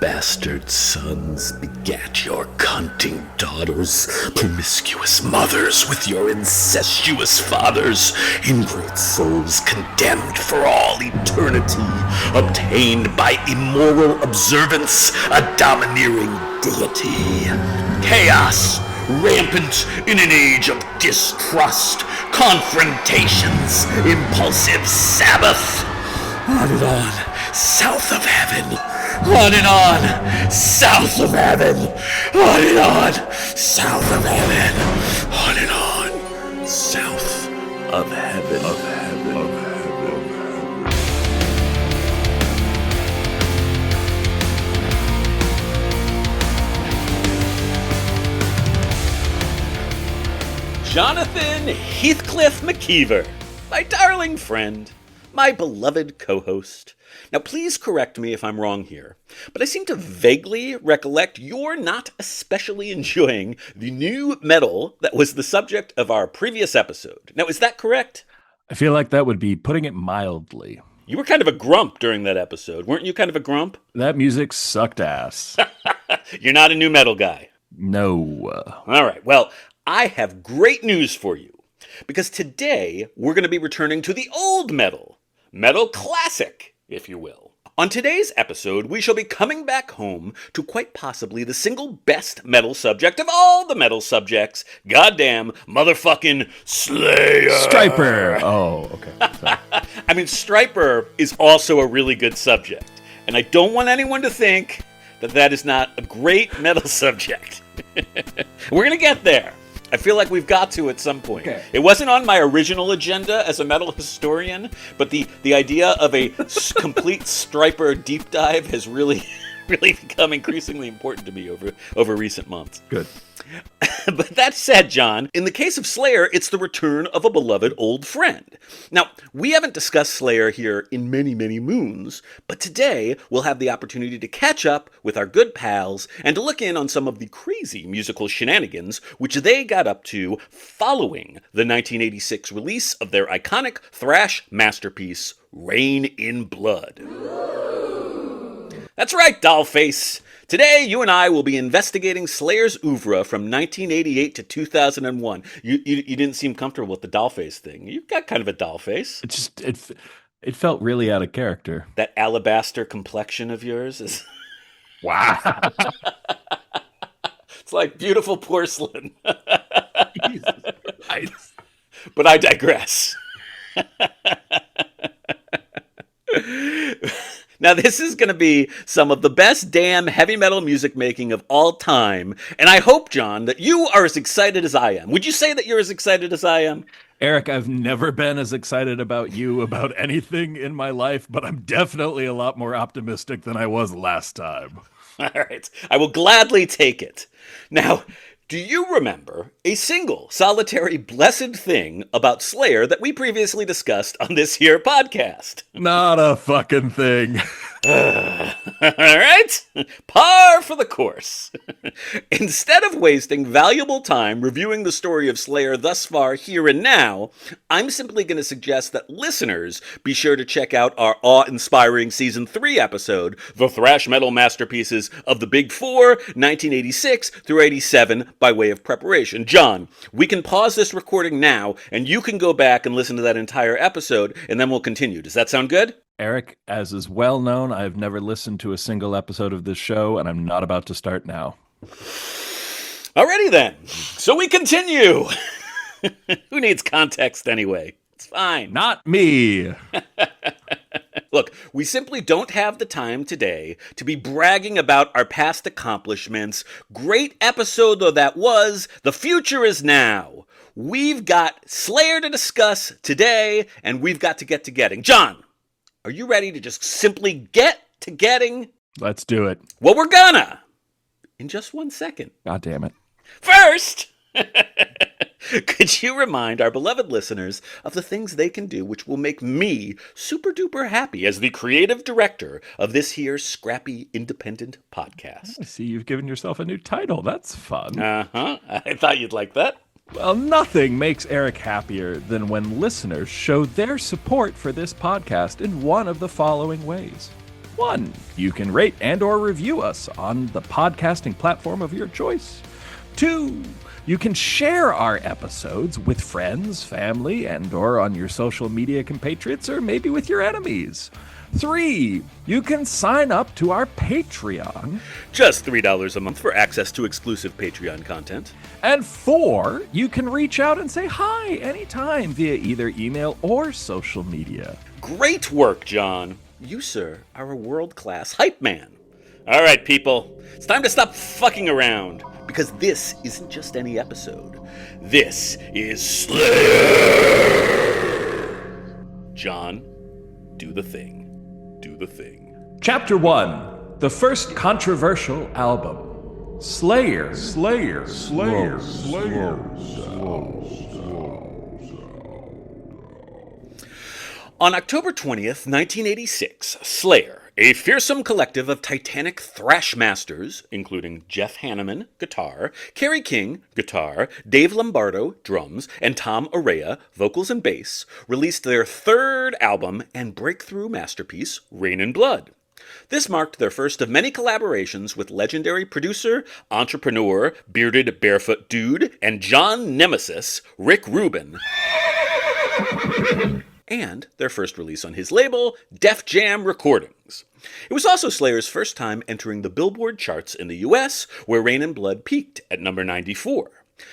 bastard sons begat your cunting daughters, promiscuous mothers with your incestuous fathers, ingrate souls condemned for all eternity, obtained by immoral observance a domineering deity. Chaos, rampant in an age of distrust, confrontations, impulsive Sabbath. On and on, south of heaven. On and on, south of heaven. On and on, south of heaven. On and on, south of heaven. Of heaven. Of heaven. Jonathan Heathcliff McKeever, my darling friend, my beloved co-host. Now, please correct me if I'm wrong here, but I seem to vaguely recollect you're not especially enjoying the new metal that was the subject of our previous episode. Now, is that correct? I feel like that would be putting it mildly. You were kind of a grump during that episode. Weren't you kind of a grump? That music sucked ass. You're not a new metal guy. No. All right, well, I have great news for you, because today we're going to be returning to the old metal classic, if you will. On today's episode, we shall be coming back home to quite possibly the single best metal subject of all the metal subjects, goddamn motherfucking Slayer. Striper. Oh, okay. Sorry. I mean, Striper is also a really good subject, and I don't want anyone to think that that is not a great metal subject. We're going to get there. I feel like we've got to at some point. Okay. It wasn't on my original agenda as a metal historian, but the idea of a complete Striper deep dive has really become increasingly important to me over recent months. Good. But that said, John, in the case of Slayer, it's the return of a beloved old friend. Now, we haven't discussed Slayer here in many, many moons, but today we'll have the opportunity to catch up with our good pals and to look in on some of the crazy musical shenanigans which they got up to following the 1986 release of their iconic thrash masterpiece, Reign in Blood. That's right, Dollface. Today, you and I will be investigating Slayer's oeuvre from 1988 to 2001. You didn't seem comfortable with the dollface thing. You've got kind of a dollface. It felt really out of character. That alabaster complexion of yours is... Wow. It's like beautiful porcelain. Jesus Christ. But I digress. Now, this is going to be some of the best damn heavy metal music making of all time, and I hope, John, that you are as excited as I am. Would you say that you're as excited as I am? Eric, I've never been as excited about you about anything in my life, but I'm definitely a lot more optimistic than I was last time. All right, I will gladly take it. Now, do you remember a single, solitary, blessed thing about Slayer that we previously discussed on this here podcast? Not a fucking thing. All right, par for the course. Instead of wasting valuable time reviewing the story of Slayer thus far here and now, I'm simply going to suggest that listeners be sure to check out our awe-inspiring Season 3 episode, The Thrash Metal Masterpieces of the Big Four, 1986 through 87, by way of preparation. John, we can pause this recording now, and you can go back and listen to that entire episode, and then we'll continue. Does that sound good? Eric, as is well known, I've never listened to a single episode of this show, and I'm not about to start now. Alrighty then. So we continue. Who needs context anyway? It's fine. Not me. Look, we simply don't have the time today to be bragging about our past accomplishments. Great episode though that was. The future is now. We've got Slayer to discuss today, and we've got to get to getting. John, are you ready to just simply get to getting? Let's do it. Well, we're gonna. In just 1 second. God damn it. First, could you remind our beloved listeners of the things they can do which will make me super duper happy as the creative director of this here scrappy independent podcast? I see you've given yourself a new title. That's fun. Uh-huh. I thought you'd like that. Well, nothing makes Eric happier than when listeners show their support for this podcast in one of the following ways. 1. You can rate and or review us on the podcasting platform of your choice. 2. You can share our episodes with friends, family, and or on your social media compatriots, or maybe with your enemies. 3. You can sign up to our Patreon. Just $3 a month for access to exclusive Patreon content. And 4. You can reach out and say hi anytime via either email or social media. Great work, John. You, sir, are a world-class hype man. All right, people, it's time to stop fucking around, because this isn't just any episode. This is Slayer! John, do the thing. Do the thing. Chapter 1. The first controversial album. Slayer. On October 20th, 1986, Slayer, a fearsome collective of titanic thrash masters, including Jeff Hanneman, guitar, Kerry King, guitar, Dave Lombardo, drums, and Tom Araya, vocals and bass, released their third album and breakthrough masterpiece, Rain and Blood. This marked their first of many collaborations with legendary producer, entrepreneur, bearded barefoot dude, and John Nemesis, Rick Rubin, and their first release on his label, Def Jam Recordings. It was also Slayer's first time entering the Billboard charts in the US, where Rain and Blood peaked at number 94.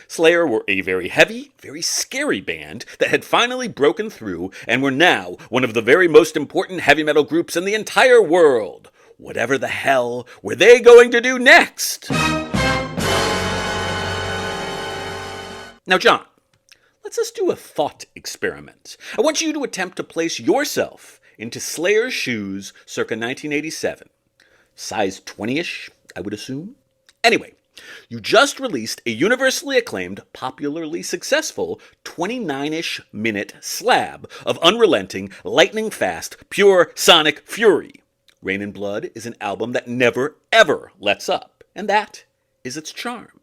Slayer were a very heavy, very scary band that had finally broken through and were now one of the very most important heavy metal groups in the entire world. Whatever the hell were they going to do next? Now, John, let's just do a thought experiment. I want you to attempt to place yourself into Slayer's shoes circa 1987. Size 20-ish, I would assume. Anyway, you just released a universally acclaimed, popularly successful 29-ish minute slab of unrelenting, lightning-fast, pure sonic fury. Rain and Blood is an album that never, ever lets up, and that is its charm.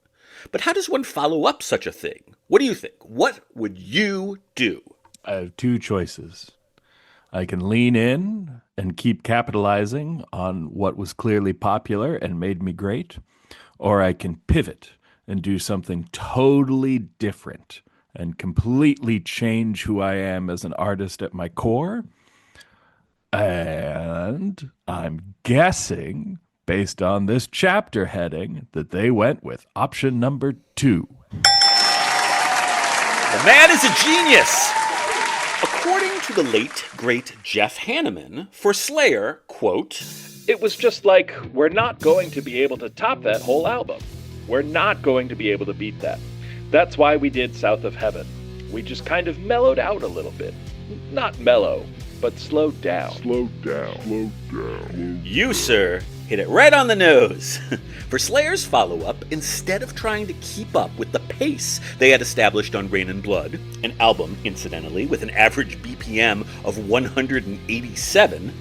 But how does one follow up such a thing? What do you think? What would you do? I have two choices. I can lean in and keep capitalizing on what was clearly popular and made me great, or I can pivot and do something totally different and completely change who I am as an artist at my core. And I'm guessing, based on this chapter heading, that they went with option number 2. The man is a genius! According to the late, great Jeff Hanneman, for Slayer, quote, "It was just like, we're not going to be able to top that whole album. We're not going to be able to beat that. That's why we did South of Heaven. We just kind of mellowed out a little bit. Not mellow, but slowed down." You, sir, hit it right on the nose. For Slayer's follow-up, instead of trying to keep up with the pace they had established on Rain and Blood, an album, incidentally, with an average BPM of 187,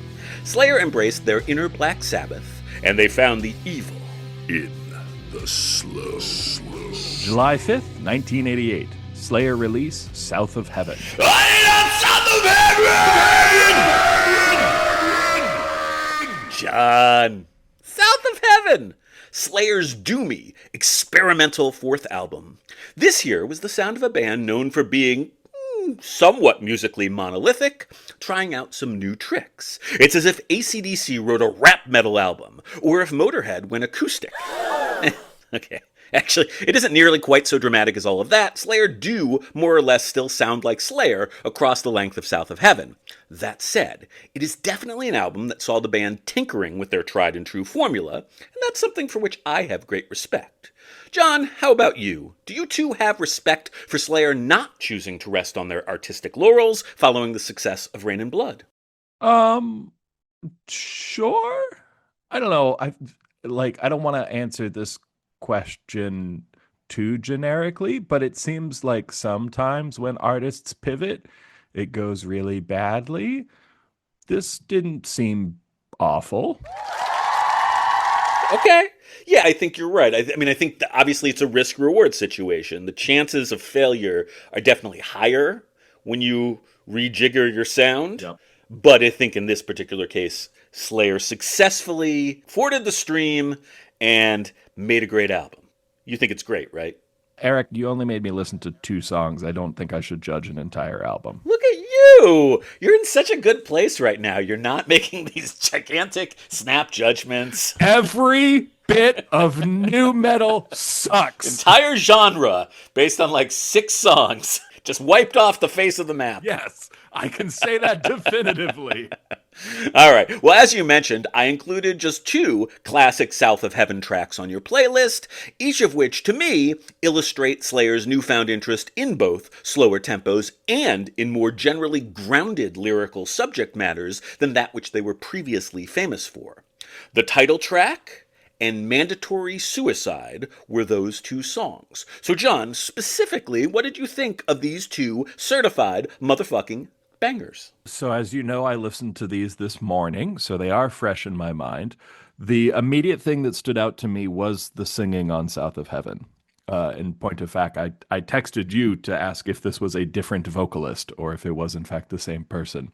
Slayer embraced their inner Black Sabbath, and they found the evil in the slow. July 5th, 1988. Slayer release, South of Heaven. John. South of Heaven! Slayer's doomy, experimental fourth album. This here was the sound of a band known for being somewhat musically monolithic, trying out some new tricks. It's as if AC/DC wrote a rap metal album, or if Motorhead went acoustic. Okay. Actually, it isn't nearly quite so dramatic as all of that. Slayer do more or less still sound like Slayer across the length of South of Heaven. That said, it is definitely an album that saw the band tinkering with their tried and true formula, and that's something for which I have great respect. John, how about you? Do you too have respect for Slayer not choosing to rest on their artistic laurels following the success of Rain and Blood? Sure. I don't know. I don't want to answer this question too generically, but it seems like sometimes when artists pivot, it goes really badly. This didn't seem awful. Okay. Yeah, I think you're right. I think that obviously it's a risk-reward situation. The chances of failure are definitely higher when you rejigger your sound. Yep. But I think in this particular case, Slayer successfully forded the stream and made a great album. You think it's great, right? Eric, you only made me listen to 2 songs. I don't think I should judge an entire album. Look at you! You're in such a good place right now. You're not making these gigantic snap judgments. Every bit of new metal sucks. Entire genre based on like 6 songs. Just wiped off the face of the map. Yes, I can say that definitively. All right. Well, as you mentioned, I included just 2 classic South of Heaven tracks on your playlist, each of which, to me, illustrate Slayer's newfound interest in both slower tempos and in more generally grounded lyrical subject matters than that which they were previously famous for. The title track and Mandatory Suicide were those 2 songs. So, John, specifically, what did you think of these 2 certified motherfucking bangers? So, as you know, I listened to these this morning, so they are fresh in my mind. The immediate thing that stood out to me was the singing on South of Heaven. In point of fact, I texted you to ask if this was a different vocalist or if it was, in fact, the same person.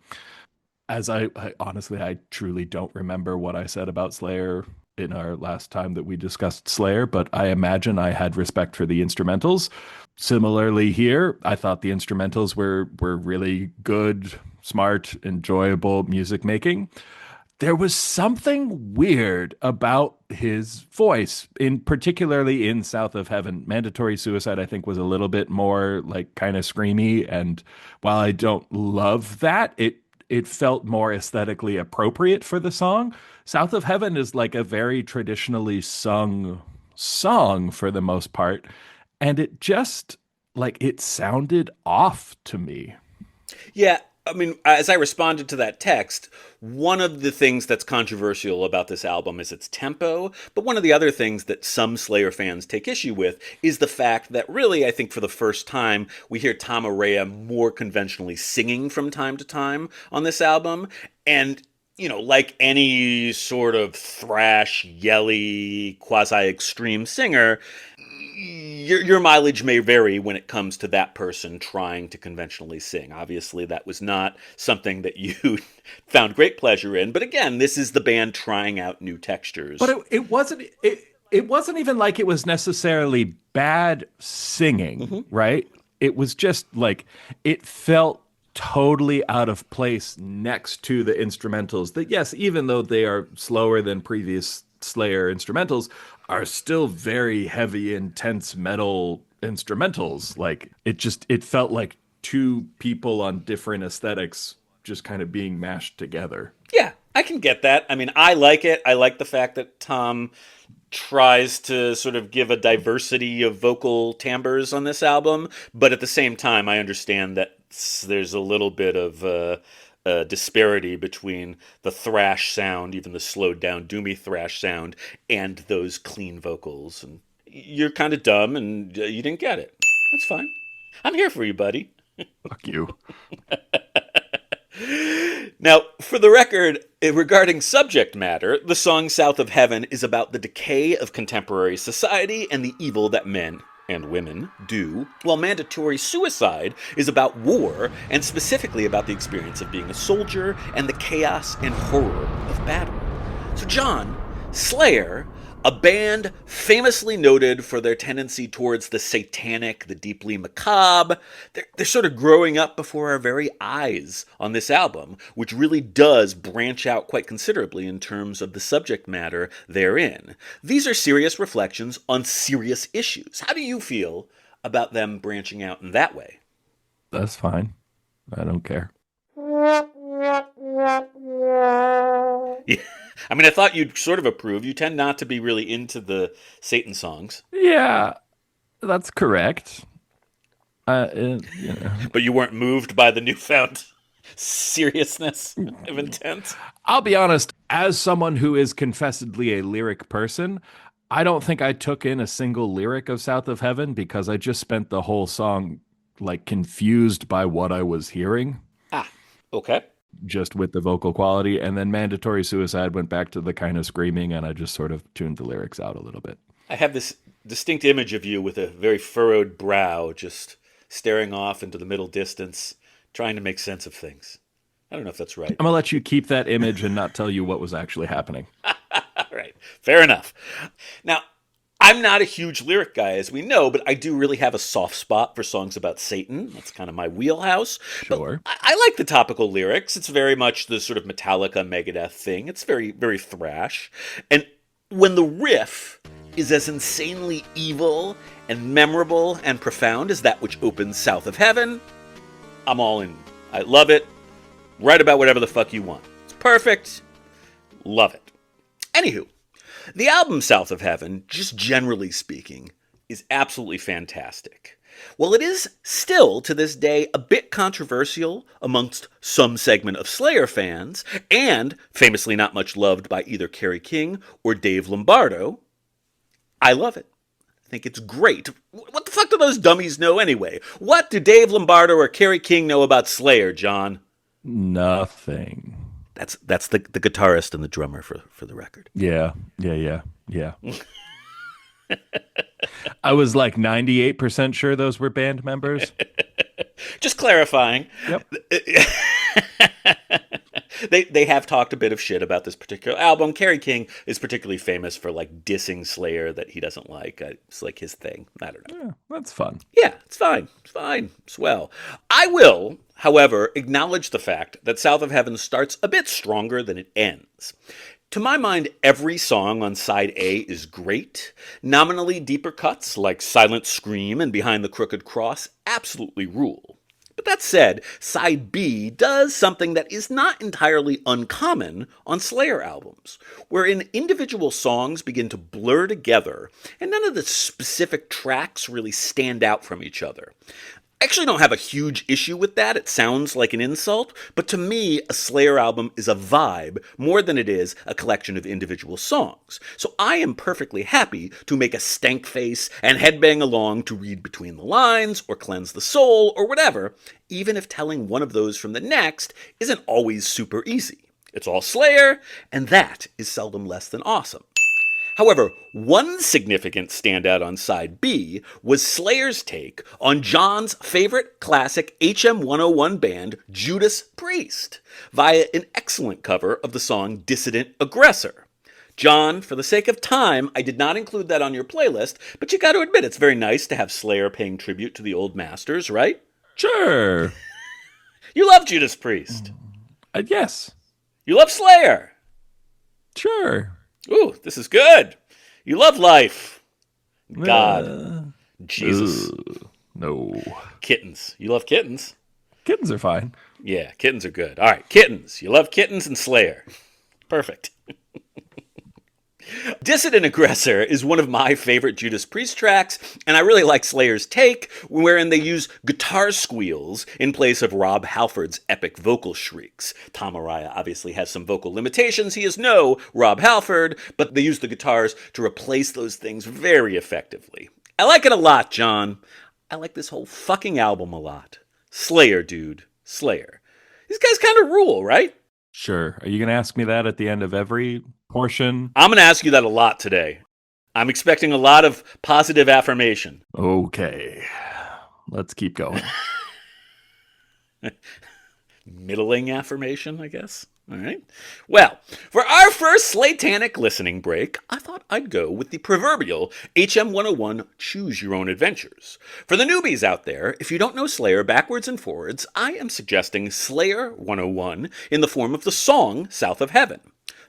As I honestly, I truly don't remember what I said about Slayer in our last time that we discussed Slayer, but I imagine I had respect for the instrumentals. Similarly here, I thought the instrumentals were really good, smart, enjoyable music making. There was something weird about his voice, particularly in South of Heaven. Mandatory Suicide, I think, was a little bit more like kind of screamy, and while I don't love that, it felt more aesthetically appropriate for the song. South of Heaven is like a very traditionally sung song for the most part, and it just, like, it sounded off to me. Yeah, I mean, as I responded to that text, one of the things that's controversial about this album is its tempo, but one of the other things that some Slayer fans take issue with is the fact that really, I think for the first time, we hear Tom Araya more conventionally singing from time to time on this album, and you know, like any sort of thrash, yelly, quasi-extreme singer, your mileage may vary when it comes to that person trying to conventionally sing. Obviously, that was not something that you found great pleasure in. But again, this is the band trying out new textures. But it wasn't even like it was necessarily bad singing, right? It was just like, it felt totally out of place next to the instrumentals that, yes, even though they are slower than previous Slayer instrumentals, are still very heavy, intense metal instrumentals. Like, it felt like 2 people on different aesthetics just kind of being mashed together. Yeah, I can get that. I mean, I like it. I like the fact that Tom tries to sort of give a diversity of vocal timbres on this album, but at the same time, I understand that there's a little bit of disparity between the thrash sound, even the slowed down doomy thrash sound, and those clean vocals. And you're kind of dumb and you didn't get it. That's fine. I'm here for you, buddy. Fuck you. Now, for the record, regarding subject matter, the song South of Heaven is about the decay of contemporary society and the evil that men and women do, while Mandatory Suicide is about war, and specifically about the experience of being a soldier and the chaos and horror of battle. So John, Slayer, a band famously noted for their tendency towards the satanic, the deeply macabre, they're sort of growing up before our very eyes on this album, which really does branch out quite considerably in terms of the subject matter therein. These are serious reflections on serious issues. How do you feel about them branching out in that way? That's fine. I don't care. Yeah. I mean, I thought you'd sort of approve. You tend not to be really into the Satan songs. Yeah, that's correct. But you weren't moved by the newfound seriousness of intent? I'll be honest, as someone who is confessedly a lyric person, I don't think I took in a single lyric of South of Heaven because I just spent the whole song like confused by what I was hearing. Ah, okay. Just with the vocal quality, and then Mandatory Suicide went back to the kind of screaming, and I just sort of tuned the lyrics out a little bit. I have this distinct image of you with a very furrowed brow, just staring off into the middle distance, trying to make sense of things. I don't know if that's right. I'm going to let you keep that image and not tell you what was actually happening. All right, fair enough. Now, I'm not a huge lyric guy, as we know, but I do really have a soft spot for songs about Satan. That's kind of my wheelhouse. Sure. But I like the topical lyrics. It's very much the sort of Metallica, Megadeth thing. It's very, very thrash. And when the riff is as insanely evil and memorable and profound as that which opens South of Heaven, I'm all in. I love it. Write about whatever the fuck you want. It's perfect. Love it. Anywho, the album South of Heaven, just generally speaking, is absolutely fantastic. While it is still, to this day, a bit controversial amongst some segment of Slayer fans, and famously not much loved by either Kerry King or Dave Lombardo, I love it. I think it's great. What the fuck do those dummies know anyway? What do Dave Lombardo or Kerry King know about Slayer, John? Nothing. That's the guitarist and the drummer for the record. Yeah. I was like 98% sure those were band members. Just clarifying. Yep. They have talked a bit of shit about this particular album. Kerry King is particularly famous for like dissing Slayer that he doesn't like. It's like his thing. I don't know. Yeah, that's fun. Yeah, it's fine. It's fine. Swell. I will, however, acknowledge the fact that South of Heaven starts a bit stronger than it ends. To my mind, every song on side A is great. Nominally deeper cuts like Silent Scream and Behind the Crooked Cross absolutely rule. But that said, side B does something that is not entirely uncommon on Slayer albums, wherein individual songs begin to blur together and none of the specific tracks really stand out from each other. I actually don't have a huge issue with that. It sounds like an insult, but to me, a Slayer album is a vibe more than it is a collection of individual songs. So I am perfectly happy to make a stank face and headbang along to read between the lines or cleanse the soul or whatever, even if telling one of those from the next isn't always super easy. It's all Slayer, and that is seldom less than awesome. However, one significant standout on side B was Slayer's take on John's favorite classic HM101 band, Judas Priest, via an excellent cover of the song Dissident Aggressor. John, for the sake of time, I did not include that on your playlist, but you got to admit it's very nice to have Slayer paying tribute to the old masters, right? Sure. You love Judas Priest. Yes. You love Slayer. Sure. Ooh, this is good. You love life. God. Jesus. No. Kittens. You love kittens? Kittens are fine. Yeah, kittens are good. All right, kittens. You love kittens and Slayer. Perfect. Dissident Aggressor is one of my favorite Judas Priest tracks, and I really like Slayer's take, wherein they use guitar squeals in place of Rob Halford's epic vocal shrieks. Tom Araya obviously has some vocal limitations. He is no Rob Halford, but they use the guitars to replace those things very effectively. I like it a lot, John. I like this whole fucking album a lot. Slayer, dude. Slayer. These guys kind of rule, right? Sure. Are you going to ask me that at the end of every portion? I'm going to ask you that a lot today. I'm expecting a lot of positive affirmation. Okay. Let's keep going. Middling affirmation, I guess. All right. Well, for our first Slaytanic listening break, I thought I'd go with the proverbial HM101 Choose Your Own Adventures. For the newbies out there, if you don't know Slayer backwards and forwards, I am suggesting Slayer 101 in the form of the song South of Heaven.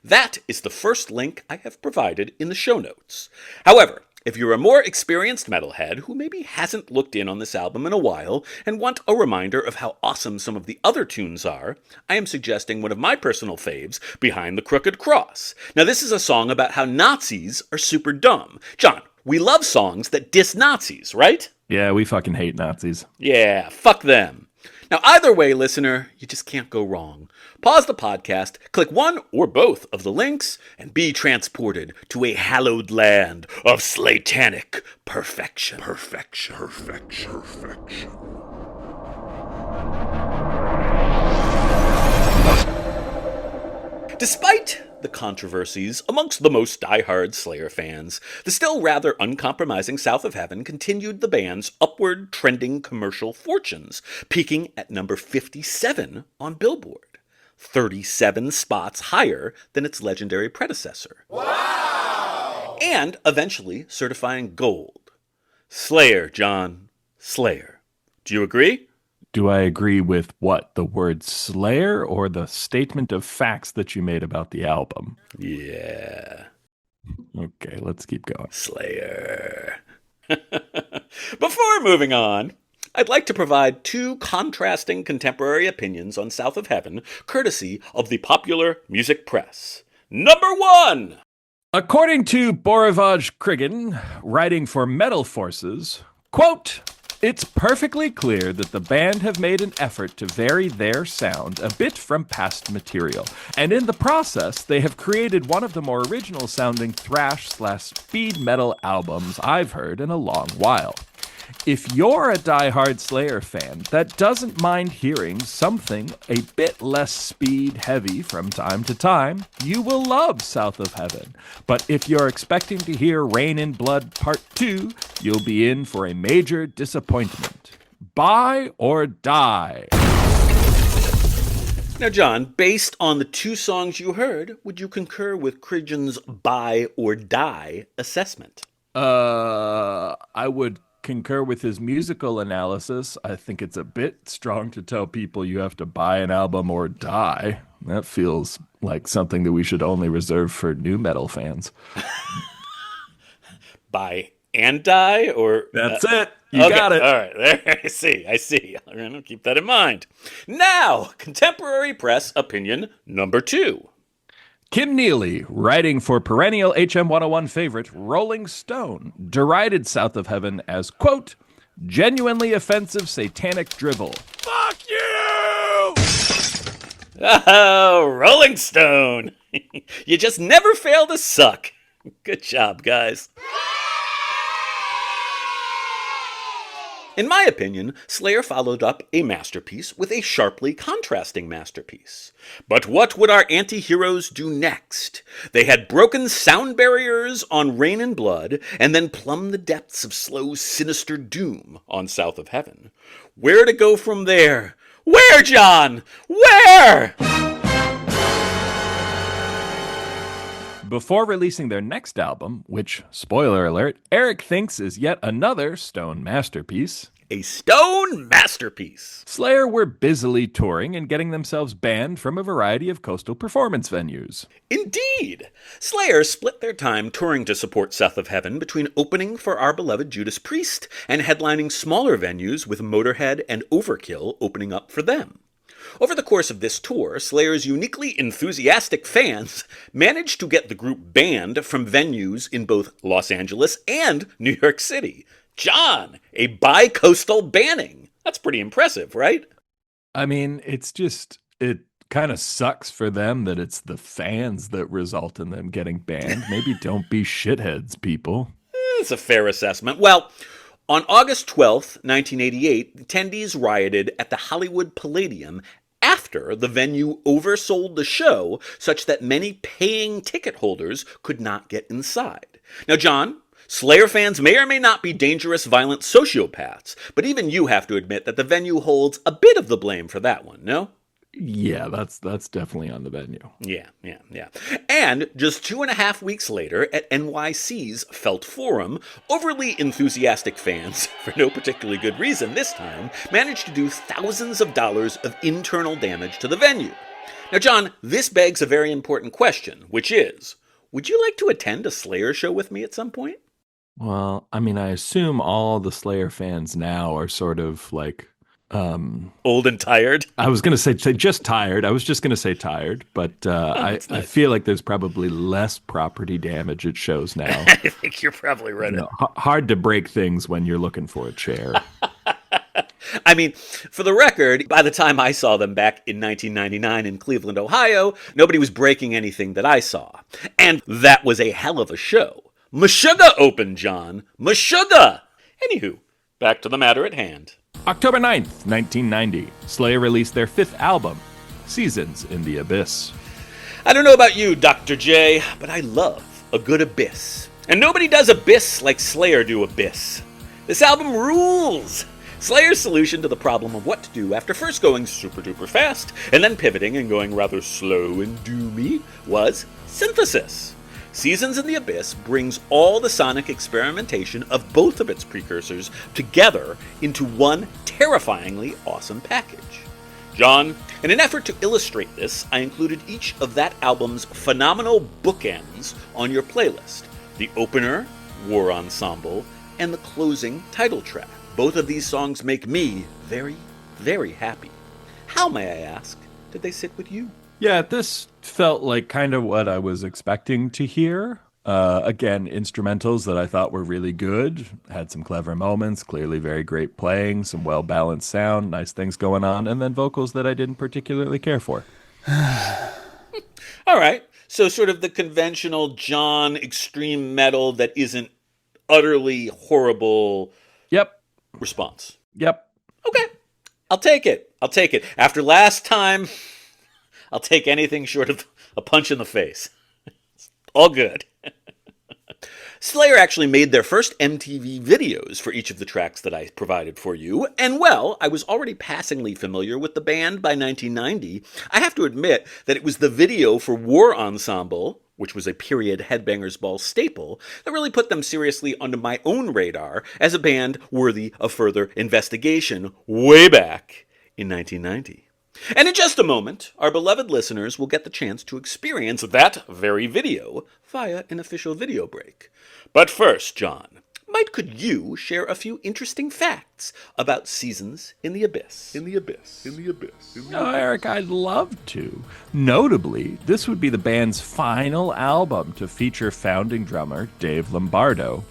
That is the first link I have provided in the show notes. However, if you're a more experienced metalhead who maybe hasn't looked in on this album in a while and want a reminder of how awesome some of the other tunes are, I am suggesting one of my personal faves, Behind the Crooked Cross. Now, this is a song about how Nazis are super dumb. John, we love songs that diss Nazis, right? Yeah, we fucking hate Nazis. Yeah, fuck them. Now, either way, listener, you just can't go wrong. Pause the podcast, click one or both of the links, and be transported to a hallowed land of Slaytanic perfection. Perfection. Despite the controversies amongst the most diehard Slayer fans, the still rather uncompromising South of Heaven continued the band's upward trending commercial fortunes, peaking at number 57 on Billboard. 37 spots higher than its legendary predecessor. Wow! And eventually certifying gold. Slayer, John. Slayer. Do you agree? Do I agree with what? The word Slayer or the statement of facts that you made about the album? Yeah. Okay, let's keep going. Slayer. Before moving on, I'd like to provide two contrasting contemporary opinions on South of Heaven, courtesy of the popular music press. Number one! According to Borivaj Krigan, writing for Metal Forces, quote, "It's perfectly clear that the band have made an effort to vary their sound a bit from past material, and in the process, they have created one of the more original sounding thrash/speed metal albums I've heard in a long while. If you're a diehard Slayer fan that doesn't mind hearing something a bit less speed heavy from time to time, you will love South of Heaven. But if you're expecting to hear Rain in Blood Part 2, you'll be in for a major disappointment. Buy or die." Now, John, based on the two songs you heard, would you concur with Krigan's buy or die assessment? I would concur with his musical analysis. I think it's a bit strong to tell people you have to buy an album or die. That feels like something that we should only reserve for new metal fans. Buy and die, or... That's it. You got it. All right, there. I see. I'm going to keep that in mind. Now, contemporary press opinion number two. Kim Neely, writing for perennial HM101 favorite Rolling Stone, derided South of Heaven as, quote, "genuinely offensive satanic drivel." Fuck you! Oh, Rolling Stone. You just never fail to suck. Good job, guys. In my opinion, Slayer followed up a masterpiece with a sharply contrasting masterpiece. But what would our anti-heroes do next? They had broken sound barriers on Rain and Blood, and then plumbed the depths of slow, sinister doom on South of Heaven. Where to go from there? Where, John? Where? Before releasing their next album, which, spoiler alert, Eric thinks is yet another Stone masterpiece, A Stone masterpiece. Slayer were busily touring and getting themselves banned from a variety of coastal performance venues. Indeed! Slayer split their time touring to support South of Heaven between opening for our beloved Judas Priest and headlining smaller venues with Motorhead and Overkill opening up for them. Over the course of this tour, Slayer's uniquely enthusiastic fans managed to get the group banned from venues in both Los Angeles and New York City. John, a bi-coastal banning. That's pretty impressive, right? I mean, it kind of sucks for them that it's the fans that result in them getting banned. Maybe don't be shitheads, people. That's a fair assessment. Well, on August 12th, 1988, attendees rioted at the Hollywood Palladium after the venue oversold the show such that many paying ticket holders could not get inside. Now, John, Slayer fans may or may not be dangerous, violent sociopaths, but even you have to admit that the venue holds a bit of the blame for that one, no? Yeah, that's definitely on the venue. Yeah. And just 2.5 weeks later, at NYC's Felt Forum, overly enthusiastic fans, for no particularly good reason this time, managed to do thousands of dollars of internal damage to the venue. Now, John, this begs a very important question, which is, would you like to attend a Slayer show with me at some point? Well, I mean, I assume all the Slayer fans now are sort of like... old and tired? I was going to say just tired. I was just going to say tired, but I feel like there's probably less property damage at shows now. I think you're probably right. Hard to break things when you're looking for a chair. I mean, for the record, by the time I saw them back in 1999 in Cleveland, Ohio, nobody was breaking anything that I saw. And that was a hell of a show. Meshuggah opened, John. Meshuggah! Anywho, back to the matter at hand. October 9th, 1990, Slayer released their 5th album, Seasons in the Abyss. I don't know about you, Dr. J, but I love a good abyss. And nobody does abyss like Slayer do abyss. This album rules! Slayer's solution to the problem of what to do after first going super duper fast and then pivoting and going rather slow and doomy was synthesis. Seasons in the Abyss brings all the sonic experimentation of both of its precursors together into one terrifyingly awesome package. John, in an effort to illustrate this, I included each of that album's phenomenal bookends on your playlist. The opener, War Ensemble, and the closing title track. Both of these songs make me very, very happy. How, may I ask, did they sit with you? Yeah, this felt like kind of what I was expecting to hear. Again, instrumentals that I thought were really good, had some clever moments, clearly very great playing, some well-balanced sound, nice things going on, and then vocals that I didn't particularly care for. All right, so sort of the conventional John extreme metal that isn't utterly horrible Yep. response. Yep. Okay, I'll take it. After last time, I'll take anything short of a punch in the face. All good. Slayer actually made their first MTV videos for each of the tracks that I provided for you, and well, I was already passingly familiar with the band by 1990. I have to admit that it was the video for War Ensemble, which was a period Headbangers Ball staple, that really put them seriously onto my own radar as a band worthy of further investigation way back in 1990. And in just a moment, our beloved listeners will get the chance to experience that very video via an official video break. But first, John, could you share a few interesting facts about Seasons in the Abyss? Oh, Eric, I'd love to. Notably, this would be the band's final album to feature founding drummer Dave Lombardo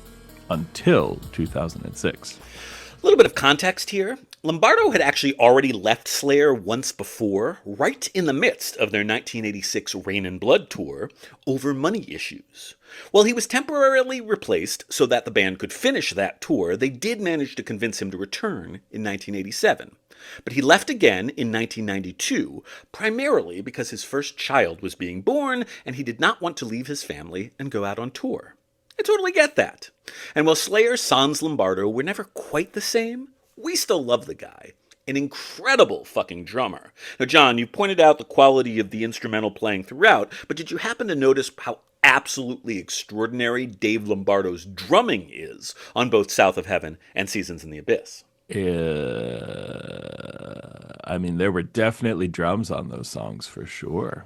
until 2006. A little bit of context here. Lombardo had actually already left Slayer once before, right in the midst of their 1986 Rain and Blood tour, over money issues. While he was temporarily replaced so that the band could finish that tour, they did manage to convince him to return in 1987. But he left again in 1992, primarily because his first child was being born and he did not want to leave his family and go out on tour. I totally get that. And while Slayer sans Lombardo were never quite the same, we still love the guy. An incredible fucking drummer. Now, John, you pointed out the quality of the instrumental playing throughout, but did you happen to notice how absolutely extraordinary Dave Lombardo's drumming is on both South of Heaven and Seasons in the Abyss? I mean, there were definitely drums on those songs for sure.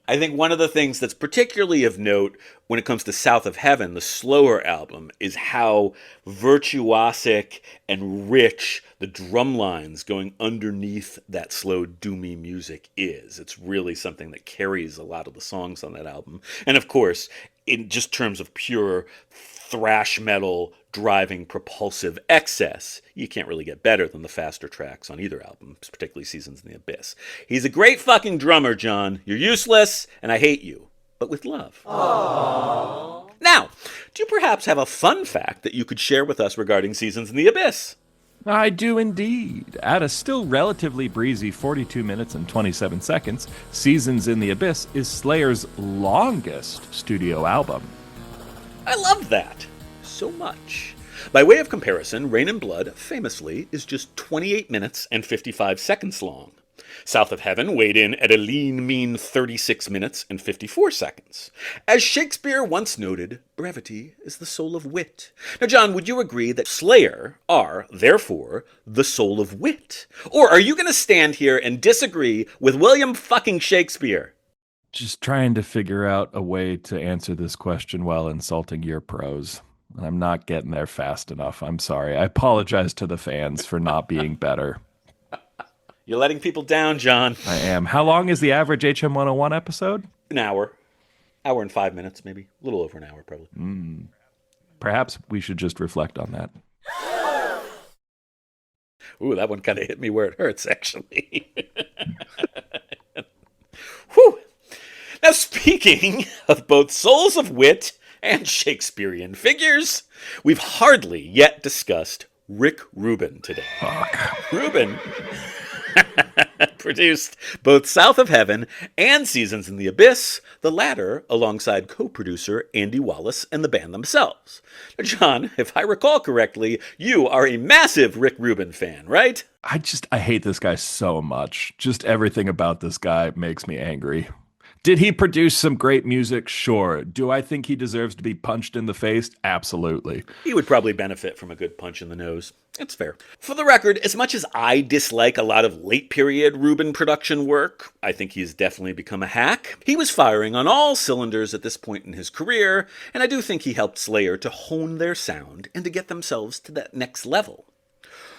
I think one of the things that's particularly of note when it comes to South of Heaven, the slower album, is how virtuosic and rich the drum lines going underneath that slow, doomy music is. It's really something that carries a lot of the songs on that album. And of course, in just terms of pure thrash metal driving propulsive excess, you can't really get better than the faster tracks on either album, particularly Seasons in the Abyss. He's a great fucking drummer, John. You're useless, and I hate you, but with love. Aww. Now, do you perhaps have a fun fact that you could share with us regarding Seasons in the Abyss? I do indeed. At a still relatively breezy 42 minutes and 27 seconds, Seasons in the Abyss is Slayer's longest studio album. I love that so much. By way of comparison, Rain and Blood, famously, is just 28 minutes and 55 seconds long. South of Heaven weighed in at a lean, mean 36 minutes and 54 seconds. As Shakespeare once noted, brevity is the soul of wit. Now, John, would you agree that Slayer are, therefore, the soul of wit? Or are you going to stand here and disagree with William fucking Shakespeare? Just trying to figure out a way to answer this question while insulting your prose. I'm not getting there fast enough. I'm sorry. I apologize to the fans for not being better. You're letting people down, John. I am. How long is the average HM101 episode? An hour. Hour and 5 minutes, maybe. A little over an hour, probably. Perhaps we should just reflect on that. Ooh, that one kind of hit me where it hurts, actually. Whew. Now, speaking of both souls of wit and Shakespearean figures, we've hardly yet discussed Rick Rubin today. Fuck. Rubin produced both South of Heaven and Seasons in the Abyss, the latter alongside co-producer Andy Wallace and the band themselves. Now, John, if I recall correctly, you are a massive Rick Rubin fan, right? I hate this guy so much. Just everything about this guy makes me angry. Did he produce some great music? Sure. Do I think he deserves to be punched in the face? Absolutely. He would probably benefit from a good punch in the nose. It's fair. For the record, as much as I dislike a lot of late period Rubin production work, I think he's definitely become a hack. He was firing on all cylinders at this point in his career, and I do think he helped Slayer to hone their sound and to get themselves to that next level.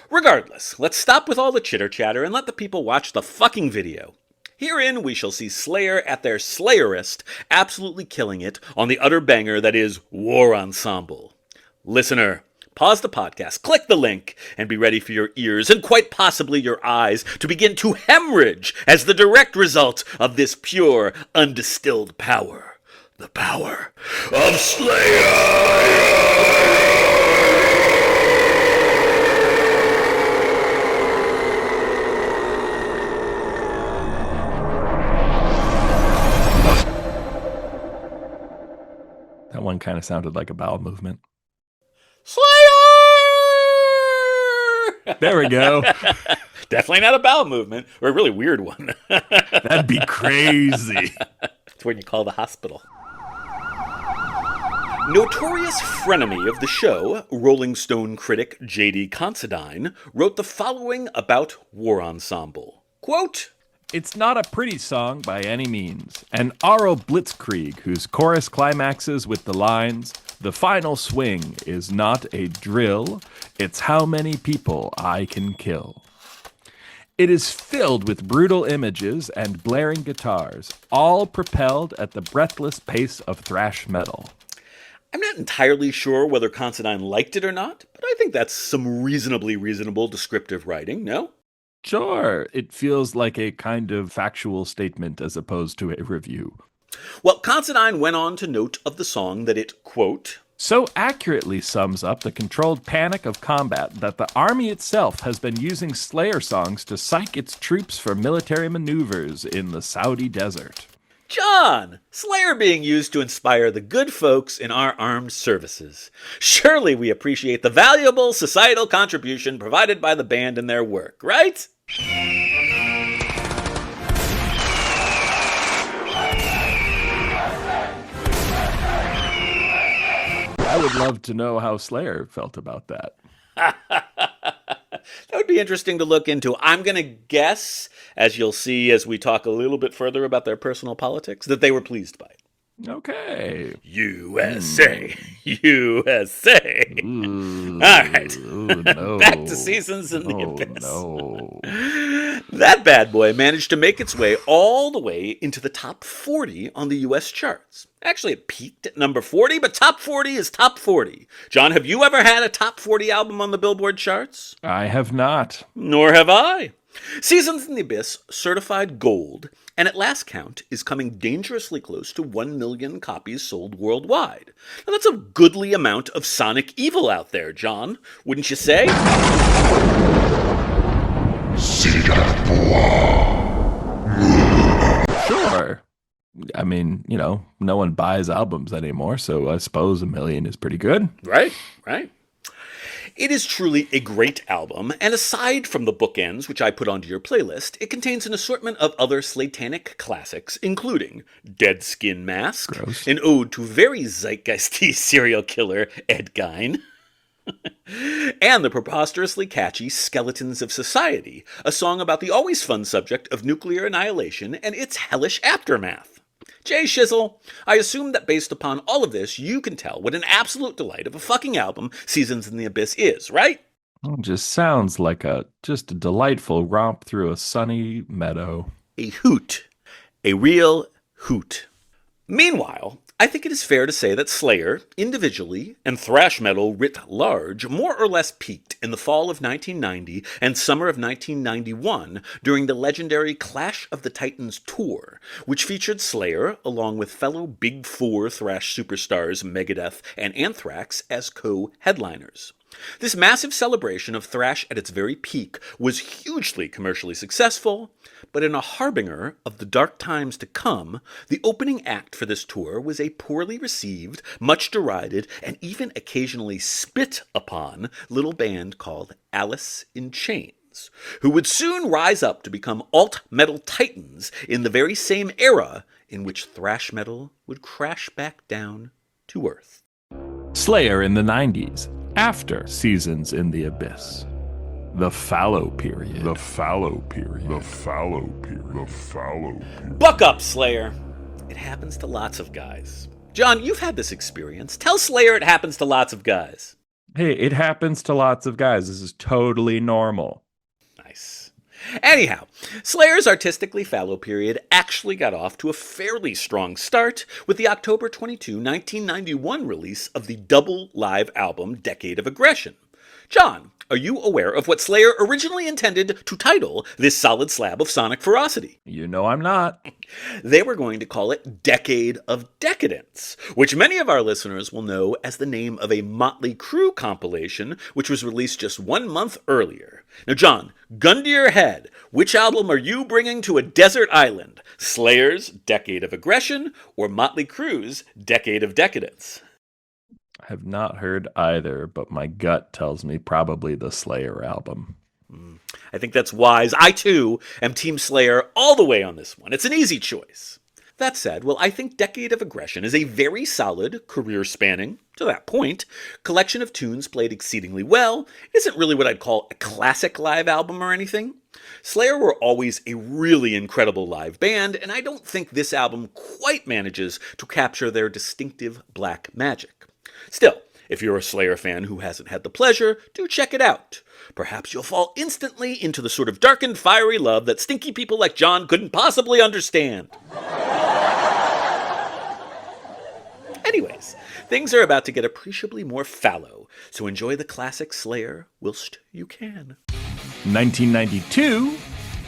Regardless, let's stop with all the chitter-chatter and let the people watch the fucking video. Herein we shall see Slayer at their Slayerist, absolutely killing it on the utter banger that is War Ensemble. Listener, pause the podcast, click the link, and be ready for your ears and quite possibly your eyes to begin to hemorrhage as the direct result of this pure, undistilled power. The power of Slayer! That one kind of sounded like a bowel movement. Slayer! There we go. Definitely not a bowel movement, or a really weird one. That'd be crazy. It's when you call the hospital. Notorious frenemy of the show, Rolling Stone critic J.D. Considine, wrote the following about War Ensemble. Quote, "It's not a pretty song by any means. An Aro blitzkrieg whose chorus climaxes with the lines, 'The final swing is not a drill, it's how many people I can kill.' It is filled with brutal images and blaring guitars, all propelled at the breathless pace of thrash metal." I'm not entirely sure whether Considine liked it or not, but I think that's some reasonably reasonable descriptive writing, no? Sure, it feels like a kind of factual statement as opposed to a review. Well, Considine went on to note of the song that it, quote, "So accurately sums up the controlled panic of combat that the army itself has been using Slayer songs to psych its troops for military maneuvers in the Saudi desert." John, Slayer being used to inspire the good folks in our armed services. Surely we appreciate the valuable societal contribution provided by the band in their work, right? I would love to know how Slayer felt about that. That would be interesting to look into. I'm going to guess, as you'll see as we talk a little bit further about their personal politics, that they were pleased by it. Okay. USA. USA. Ooh, All right. ooh, no. Back to Seasons in the Oh, Abyss. no. That bad boy managed to make its way all the way into the top 40 on the U.S. charts. Actually, it peaked at number 40, but top 40 is top 40. John, have you ever had a top 40 album on the Billboard charts? I have not. Nor have I. Seasons in the Abyss certified gold, and at last count is coming dangerously close to 1 million copies sold worldwide. Now that's a goodly amount of sonic evil out there, John, wouldn't you say? Sure. I mean, no one buys albums anymore, so I suppose 1 million is pretty good. Right. It is truly a great album, and aside from the bookends, which I put onto your playlist, it contains an assortment of other Slatanic classics, including Dead Skin Mask, Gross. an ode to very zeitgeisty serial killer Ed Gein, and the preposterously catchy Skeletons of Society, a song about the always fun subject of nuclear annihilation and its hellish aftermath. Jay Shizzle, I assume that based upon all of this, you can tell what an absolute delight of a fucking album Seasons in the Abyss is, right? It just sounds like just a delightful romp through a sunny meadow. A hoot. A real hoot. Meanwhile, I think it is fair to say that Slayer, individually, and thrash metal writ large, more or less peaked in the fall of 1990 and summer of 1991 during the legendary Clash of the Titans tour, which featured Slayer along with fellow Big Four thrash superstars Megadeth and Anthrax as co-headliners. This massive celebration of thrash at its very peak was hugely commercially successful, but in a harbinger of the dark times to come, the opening act for this tour was a poorly received, much derided, and even occasionally spit upon little band called Alice in Chains, who would soon rise up to become alt-metal titans in the very same era in which thrash metal would crash back down to earth. Slayer in the 90s, after Seasons in the Abyss. The fallow period. The fallow period. The fallow period. The fallow period. Buck up, Slayer. It happens to lots of guys. John, you've had this experience. Tell Slayer it happens to lots of guys. Hey, it happens to lots of guys. This is totally normal. Nice. Anyhow, Slayer's artistically fallow period actually got off to a fairly strong start with the October 22, 1991 release of the double live album Decade of Aggression. John, are you aware of what Slayer originally intended to title this solid slab of sonic ferocity? You know I'm not. They were going to call it Decade of Decadence, which many of our listeners will know as the name of a Motley Crue compilation, which was released just 1 month earlier. Now, John, gun to your head, which album are you bringing to a desert island? Slayer's Decade of Aggression or Motley Crue's Decade of Decadence? I have not heard either, but my gut tells me probably the Slayer album. I think that's wise. I, too, am Team Slayer all the way on this one. It's an easy choice. That said, well, I think Decade of Aggression is a very solid, career-spanning, to that point, collection of tunes played exceedingly well. It isn't really what I'd call a classic live album or anything. Slayer were always a really incredible live band, and I don't think this album quite manages to capture their distinctive black magic. Still, if you're a Slayer fan who hasn't had the pleasure, do check it out. Perhaps you'll fall instantly into the sort of dark and fiery love that stinky people like John couldn't possibly understand. Anyways, things are about to get appreciably more fallow, so enjoy the classic Slayer whilst you can. 1992,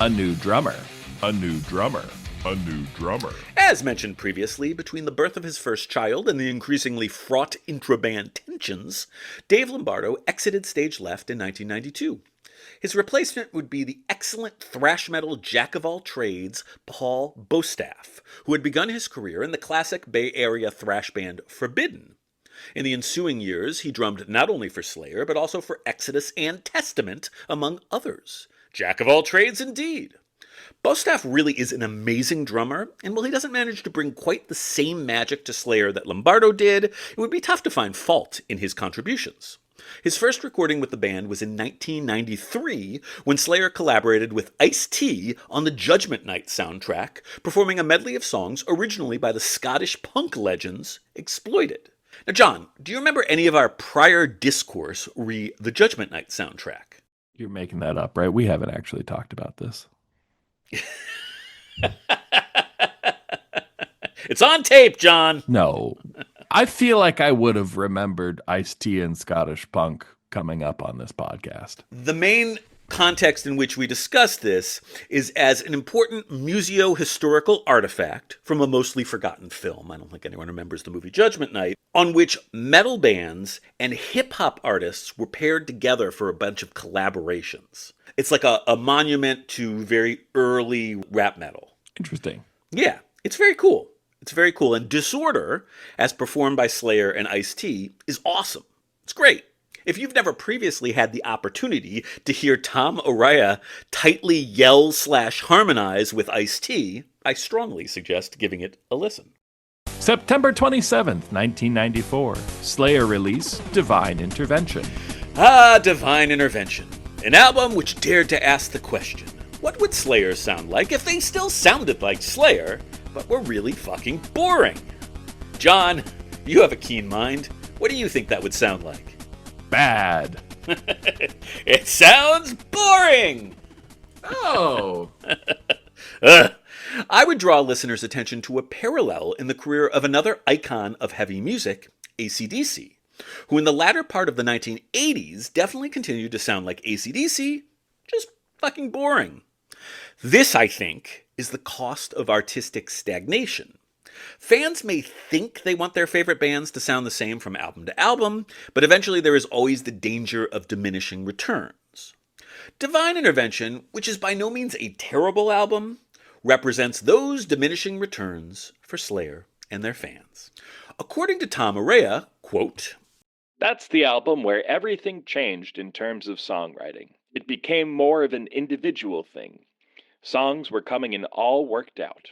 a new drummer. A new drummer. A new drummer. As mentioned previously, between the birth of his first child and the increasingly fraught intra-band tensions, Dave Lombardo exited stage left in 1992. His replacement would be the excellent thrash metal jack-of-all-trades Paul Bostaph, who had begun his career in the classic Bay Area thrash band Forbidden. In the ensuing years, he drummed not only for Slayer, but also for Exodus and Testament, among others. Jack-of-all-trades indeed. Bostaph really is an amazing drummer, and while he doesn't manage to bring quite the same magic to Slayer that Lombardo did, it would be tough to find fault in his contributions. His first recording with the band was in 1993, when Slayer collaborated with Ice-T on the Judgment Night soundtrack, performing a medley of songs originally by the Scottish punk legends Exploited. Now, John, do you remember any of our prior discourse re the Judgment Night soundtrack? You're making that up, right? We haven't actually talked about this. It's on tape, John. No. I feel like I would have remembered Ice-T and Scottish punk coming up on this podcast. The main context in which we discuss this is as an important museo-historical artifact from a mostly forgotten film. I don't think anyone remembers the movie Judgment Night, on which metal bands and hip-hop artists were paired together for a bunch of collaborations. It's like a monument to very early rap metal. Interesting. Yeah, it's very cool. It's very cool. And Disorder, as performed by Slayer and Ice-T, is awesome. It's great. If you've never previously had the opportunity to hear Tom Araya tightly yell/harmonize with Ice-T, I strongly suggest giving it a listen. September 27th, 1994. Slayer release, Divine Intervention. Ah, Divine Intervention. An album which dared to ask the question, what would Slayer sound like if they still sounded like Slayer, but were really fucking boring? John, you have a keen mind. What do you think that would sound like? Bad. It sounds boring! Oh. I would draw listeners' attention to a parallel in the career of another icon of heavy music, AC/DC, who in the latter part of the 1980s definitely continued to sound like AC/DC, just fucking boring. This, I think, is the cost of artistic stagnation. Fans may think they want their favorite bands to sound the same from album to album, but eventually there is always the danger of diminishing returns. Divine Intervention, which is by no means a terrible album, represents those diminishing returns for Slayer and their fans. According to Tom Araya, quote, "That's the album where everything changed in terms of songwriting. It became more of an individual thing. Songs were coming in all worked out.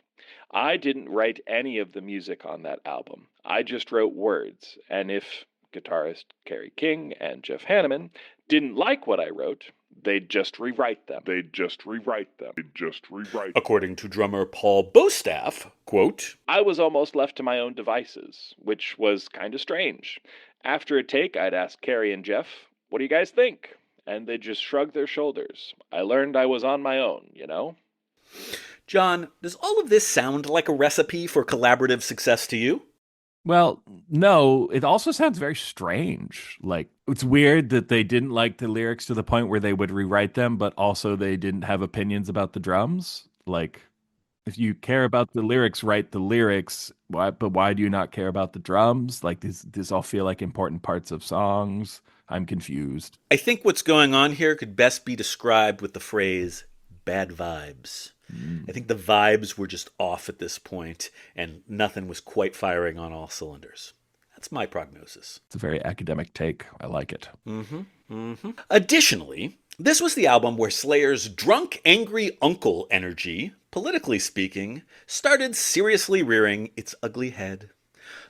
I didn't write any of the music on that album. I just wrote words, and if guitarist Kerry King and Jeff Hanneman didn't like what I wrote, they'd just rewrite them. According to drummer Paul Bostaff, quote, I was almost left to my own devices, which was kind of strange. After a take, I'd ask Kerry and Jeff, what do you guys think? And they'd just shrug their shoulders. I learned I was on my own, you know? John, does all of this sound like a recipe for collaborative success to you? Well, no, it also sounds very strange. Like, it's weird that they didn't like the lyrics to the point where they would rewrite them, but also they didn't have opinions about the drums. Like, if you care about the lyrics, write the lyrics. But why do you not care about the drums? Like, these all feel like important parts of songs. I'm confused. I think what's going on here could best be described with the phrase bad vibes. I think the vibes were just off at this point, and nothing was quite firing on all cylinders. That's my prognosis. It's a very academic take. I like it. Additionally, this was the album where Slayer's drunk, angry uncle energy, politically speaking, started seriously rearing its ugly head.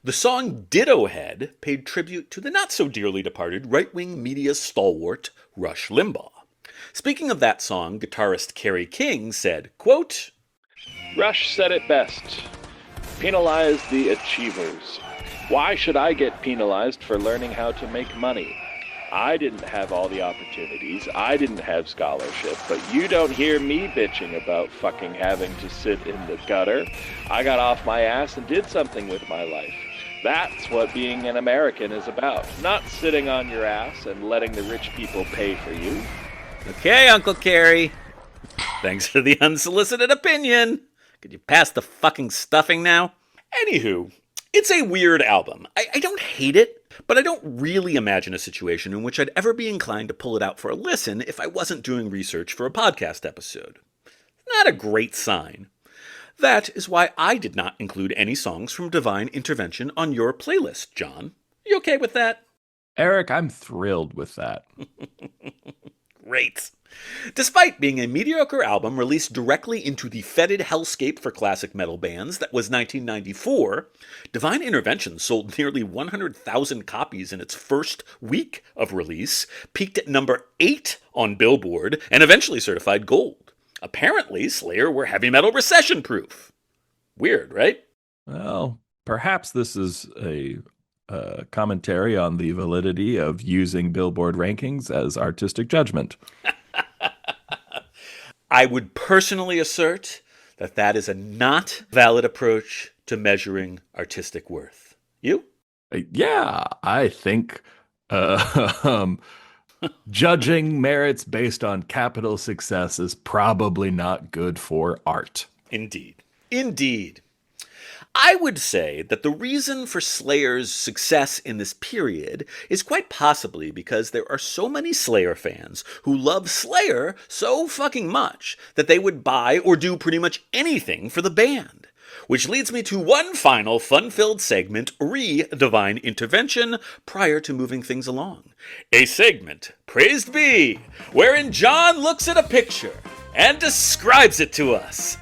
The song Dittohead paid tribute to the not-so-dearly departed right-wing media stalwart Rush Limbaugh. Speaking of that song, guitarist Kerry King said, quote, Rush said it best. Penalize the achievers. Why should I get penalized for learning how to make money? I didn't have all the opportunities. I didn't have scholarship, but you don't hear me bitching about fucking having to sit in the gutter. I got off my ass and did something with my life. That's what being an American is about. Not sitting on your ass and letting the rich people pay for you. Okay, Uncle Kerry. Thanks for the unsolicited opinion. Could you pass the fucking stuffing now? Anywho, it's a weird album. I don't hate it, but I don't really imagine a situation in which I'd ever be inclined to pull it out for a listen if I wasn't doing research for a podcast episode. Not a great sign. That is why I did not include any songs from Divine Intervention on your playlist, John. You okay with that? Eric, I'm thrilled with that. Great. Despite being a mediocre album released directly into the fetid hellscape for classic metal bands that was 1994, Divine Intervention sold nearly 100,000 copies in its first week of release, peaked at number 8 on Billboard, and eventually certified gold. Apparently, Slayer were heavy metal recession-proof. Weird, right? Well, perhaps this is a commentary on the validity of using Billboard rankings as artistic judgment. I would personally assert that that is a not valid approach to measuring artistic worth. You? Yeah, I think judging merits based on capital success is probably not good for art. Indeed. Indeed. I would say that the reason for Slayer's success in this period is quite possibly because there are so many Slayer fans who love Slayer so fucking much that they would buy or do pretty much anything for the band. Which leads me to one final fun-filled segment, Divine Intervention, prior to moving things along. A segment, praised be, wherein John looks at a picture and describes it to us.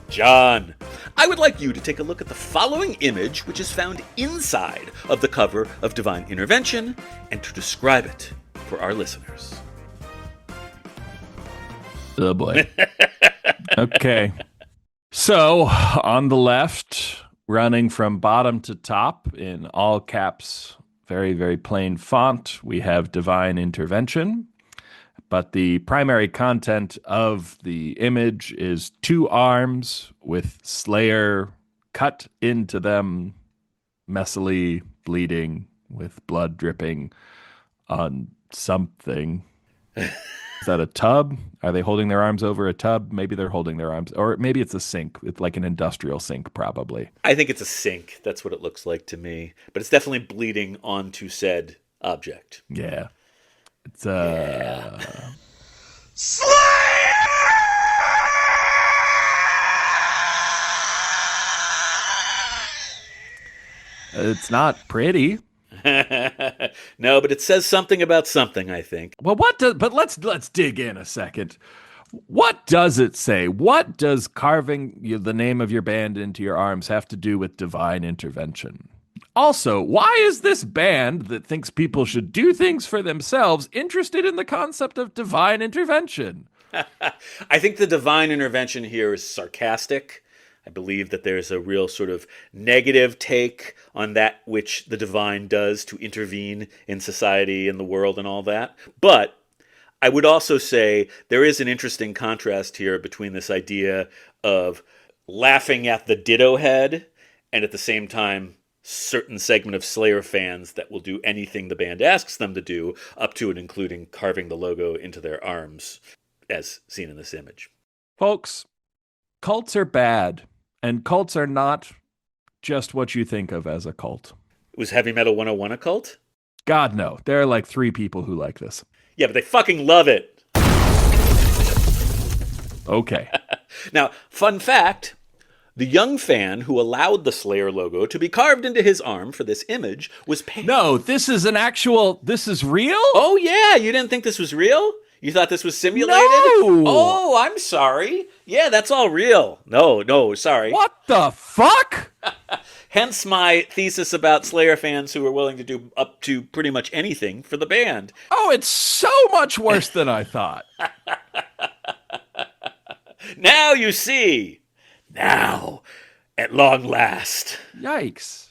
John, I would like you to take a look at the following image, which is found inside of the cover of Divine Intervention, and to describe it for our listeners. Oh boy. Okay. So, on the left, running from bottom to top in all caps, very, very plain font, we have Divine Intervention. But the primary content of the image is 2 arms with Slayer cut into them, messily bleeding with blood dripping on something. Is that a tub? Are they holding their arms over a tub? Maybe they're holding their arms, or maybe it's a sink. It's like an industrial sink, probably. I think it's a sink. That's what it looks like to me. But it's definitely bleeding onto said object. Yeah. It's It's not pretty. No, but it says something about something, I think. Well, but let's dig in a second. What does it say? What does carving the name of your band into your arms have to do with divine intervention? Also, why is this band that thinks people should do things for themselves interested in the concept of divine intervention? I think the divine intervention here is sarcastic. I believe that there's a real sort of negative take on that which the divine does to intervene in society and the world and all that. But I would also say there is an interesting contrast here between this idea of laughing at the Dittohead and at the same time certain segment of Slayer fans that will do anything the band asks them to do, up to and including carving the logo into their arms, as seen in this image. Folks, cults are bad, and cults are not just what you think of as a cult. Was Heavy Metal 101 a cult? God, no. There are like 3 people who like this. Yeah, but they fucking love it. Okay. Now, fun fact, the young fan who allowed the Slayer logo to be carved into his arm for this image was paid. No, this is real? Oh, yeah, you didn't think this was real? You thought this was simulated? No! Oh, I'm sorry. Yeah, that's all real. No, sorry. What the fuck? Hence my thesis about Slayer fans who are willing to do up to pretty much anything for the band. Oh, it's so much worse than I thought. Now you see. Now, at long last. Yikes.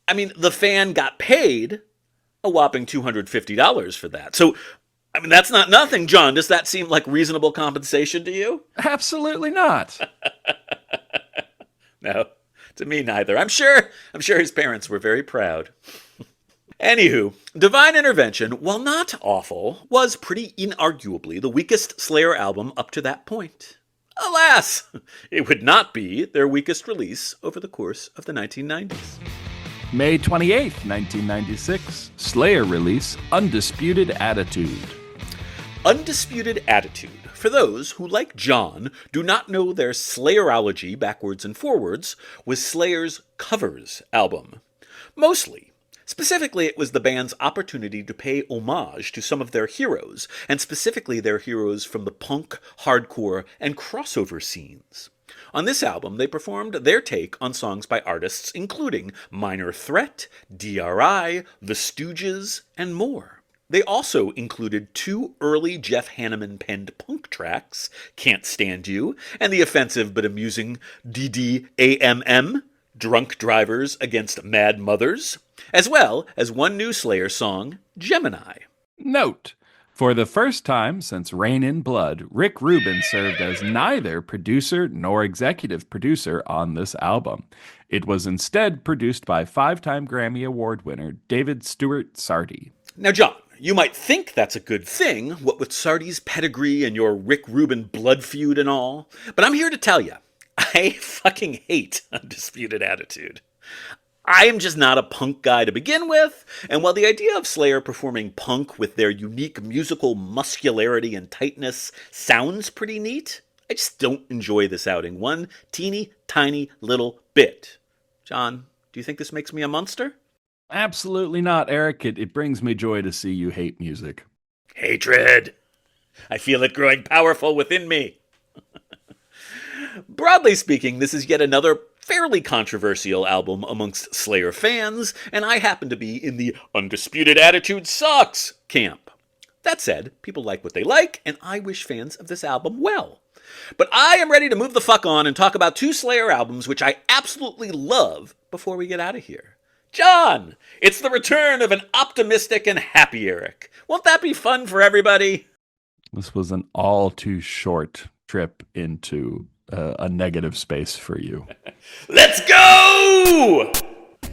I mean, the fan got paid a whopping $250 for that. So, I mean, that's not nothing, John. Does that seem like reasonable compensation to you? Absolutely not. No, to me neither. I'm sure his parents were very proud. Anywho, Divine Intervention, while not awful, was pretty inarguably the weakest Slayer album up to that point. Alas, it would not be their weakest release over the course of the 1990s. May 28th, 1996, Slayer release Undisputed Attitude. Undisputed Attitude, for those who, like John, do not know their Slayerology backwards and forwards, was Slayer's covers album. Mostly. Specifically, it was the band's opportunity to pay homage to some of their heroes, and specifically their heroes from the punk, hardcore, and crossover scenes. On this album, they performed their take on songs by artists including Minor Threat, DRI, The Stooges, and more. They also included 2 early Jeff Hanneman-penned punk tracks, Can't Stand You, and the offensive but amusing DDAMM, Drunk Drivers Against Mad Mothers, as well as one new Slayer song, Gemini. Note, for the first time since Rain in Blood, Rick Rubin served as neither producer nor executive producer on this album. It was instead produced by 5-time Grammy Award winner David Stewart Sardi. Now, John, you might think that's a good thing, what with Sardi's pedigree and your Rick Rubin blood feud and all, but I'm here to tell you, I fucking hate Undisputed Attitude. I am just not a punk guy to begin with, and while the idea of Slayer performing punk with their unique musical muscularity and tightness sounds pretty neat, I just don't enjoy this outing one teeny tiny little bit. John, do you think this makes me a monster? Absolutely not, Eric. It brings me joy to see you hate music. Hatred. I feel it growing powerful within me. Broadly speaking, this is yet another fairly controversial album amongst Slayer fans, and I happen to be in the Undisputed Attitude Sucks camp. That said, people like what they like, and I wish fans of this album well. But I am ready to move the fuck on and talk about 2 Slayer albums which I absolutely love before we get out of here. John, it's the return of an optimistic and happy Eric. Won't that be fun for everybody? This was an all too short trip into a negative space for you. Let's go!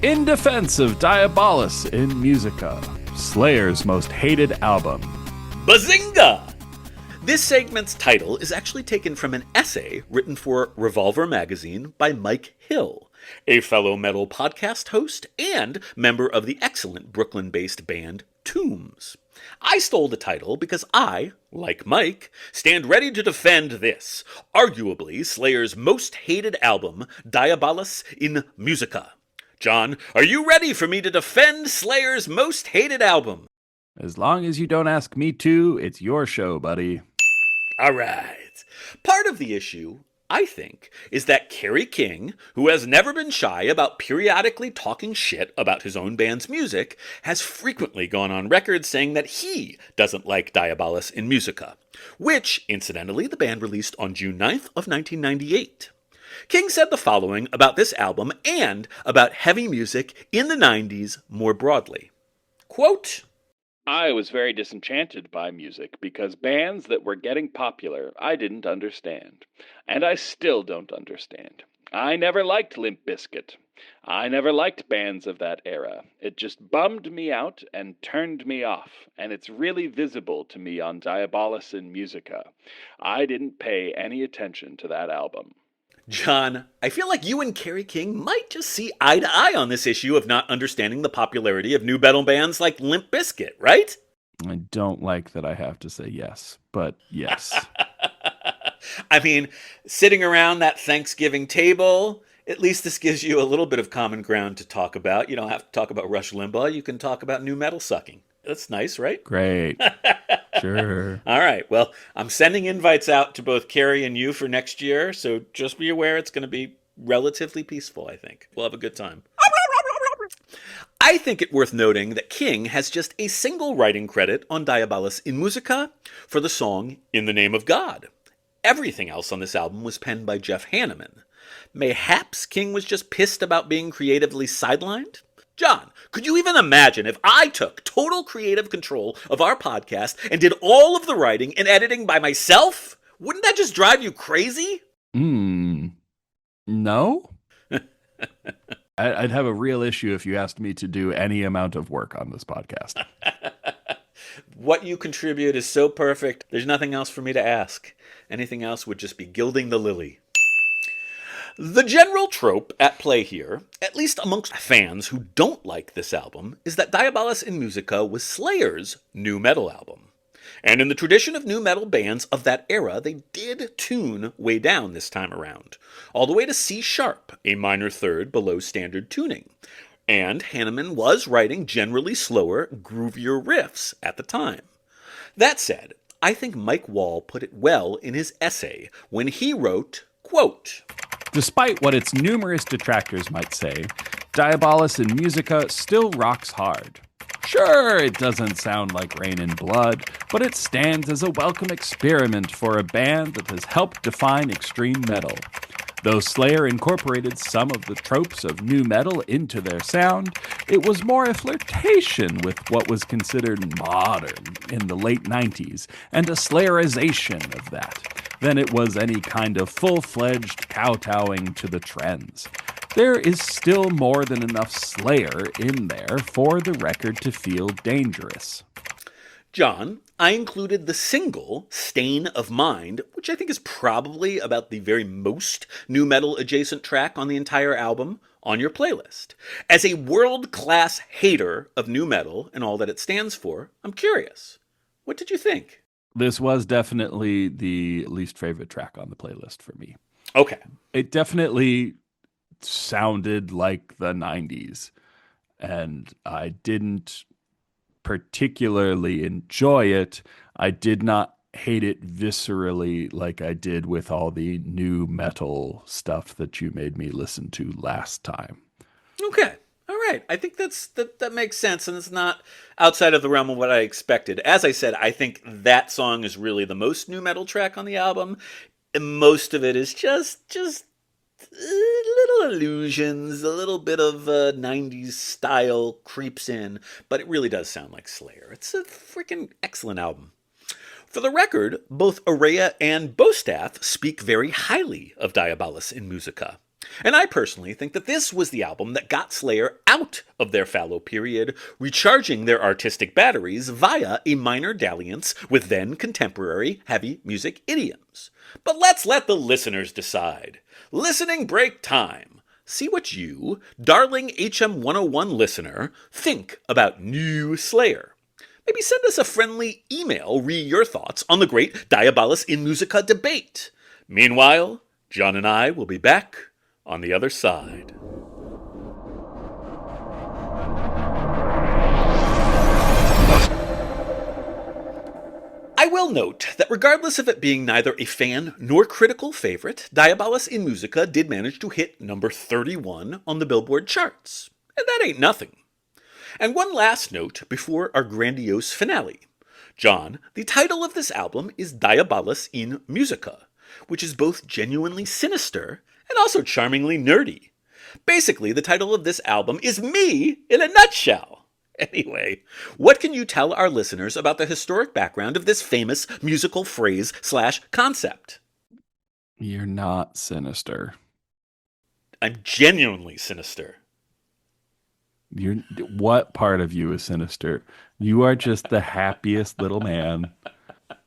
In defense of Diabolus in Musica, Slayer's most hated album. Bazinga! This segment's title is actually taken from an essay written for Revolver magazine by Mike Hill, a fellow metal podcast host and member of the excellent Brooklyn-based band Tombs. I stole the title because I, like Mike, stand ready to defend this, arguably Slayer's most hated album, Diabolus in Musica. John, are you ready for me to defend Slayer's most hated album? As long as you don't ask me to, it's your show, buddy. All right. Part of the issue, I think, is that Kerry King, who has never been shy about periodically talking shit about his own band's music, has frequently gone on record saying that he doesn't like Diabolus in Musica, which, incidentally, the band released on June 9th of 1998. King said the following about this album and about heavy music in the 90s more broadly. Quote, I was very disenchanted by music because bands that were getting popular I didn't understand. And I still don't understand. I never liked Limp Bizkit. I never liked bands of that era. It just bummed me out and turned me off, and it's really visible to me on Diabolus in Musica. I didn't pay any attention to that album. John, I feel like you and Kerry King might just see eye to eye on this issue of not understanding the popularity of new metal bands like Limp Bizkit, right? I don't like that I have to say yes, but yes. I mean, sitting around that Thanksgiving table, at least this gives you a little bit of common ground to talk about. You don't have to talk about Rush Limbaugh. You can talk about new metal sucking. That's nice, right? Great. Sure. All right. Well, I'm sending invites out to both Kerry and you for next year, so just be aware it's going to be relatively peaceful, I think. We'll have a good time. I think it worth noting that King has just a single writing credit on Diabolus in Musica for the song In the Name of God. Everything else on this album was penned by Jeff Hanneman. Mayhaps King was just pissed about being creatively sidelined? John, could you even imagine if I took total creative control of our podcast and did all of the writing and editing by myself? Wouldn't that just drive you crazy? No? I'd have a real issue if you asked me to do any amount of work on this podcast. What you contribute is so perfect, there's nothing else for me to ask. Anything else would just be gilding the lily. The general trope at play here, at least amongst fans who don't like this album, is that Diabolus in Musica was Slayer's new metal album. And in the tradition of new metal bands of that era, they did tune way down this time around, all the way to C sharp, a minor third below standard tuning. And Hanneman was writing generally slower, groovier riffs at the time. That said, I think Mike Wall put it well in his essay when he wrote, quote, Despite what its numerous detractors might say, Diabolus in Musica still rocks hard. Sure, it doesn't sound like Rain and Blood, but it stands as a welcome experiment for a band that has helped define extreme metal. Though Slayer incorporated some of the tropes of nu metal into their sound, it was more a flirtation with what was considered modern in the late 90s, and a Slayerization of that, than it was any kind of full-fledged kowtowing to the trends. There is still more than enough Slayer in there for the record to feel dangerous. John, I included the single, Stain of Mind, which I think is probably about the very most nu metal adjacent track on the entire album, on your playlist. As a world-class hater of nu metal and all that it stands for, I'm curious. What did you think? This was definitely the least favorite track on the playlist for me. Okay. It definitely sounded like the 90s, and I didn't particularly enjoy it. I did not hate it viscerally like I did with all the new metal stuff that you made me listen to last time. Okay. All right. I think that makes sense, and it's not outside of the realm of what I expected. As I said, I think that song is really the most nu metal track on the album. And most of it is just little allusions, a little bit of 90s style creeps in, but it really does sound like Slayer. It's a freaking excellent album. For the record, both Araya and Bostaff speak very highly of Diabolus in Musica. And I personally think that this was the album that got Slayer out of their fallow period, recharging their artistic batteries via a minor dalliance with then contemporary heavy music idioms. But let's let the listeners decide. Listening break time. See what you, darling HM 101 listener, think about new Slayer. Maybe send us a friendly email re your thoughts on the great Diabolus in Musica debate. Meanwhile, John and I will be back on the other side. I will note that regardless of it being neither a fan nor critical favorite, Diabolus in Musica did manage to hit number 31 on the Billboard charts. And that ain't nothing. And one last note before our grandiose finale. John, the title of this album is Diabolus in Musica, which is both genuinely sinister and also charmingly nerdy. Basically, the title of this album is me in a nutshell. Anyway, what can you tell our listeners about the historic background of this famous musical phrase/concept? You're not sinister. I'm genuinely sinister. What part of you is sinister? You are just the happiest little man.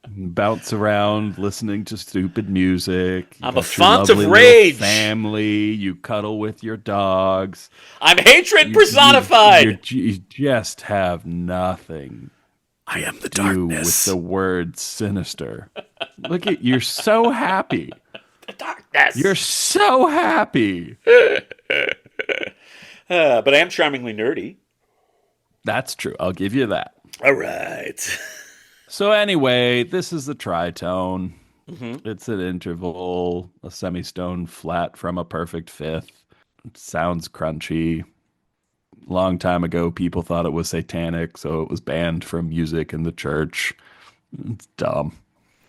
Bounce around listening to stupid music. I'm a font of rage. Family. You cuddle with your dogs. I'm hatred personified. You just have nothing. I am the to do darkness. with the word sinister. Look at you're so happy. The darkness. You're so happy. But I am charmingly nerdy. That's true. I'll give you that. All right. So anyway, this is the tritone. Mm-hmm. It's an interval, a semistone flat from a perfect fifth. It sounds crunchy. Long time ago, people thought it was satanic, so it was banned from music in the church. It's dumb.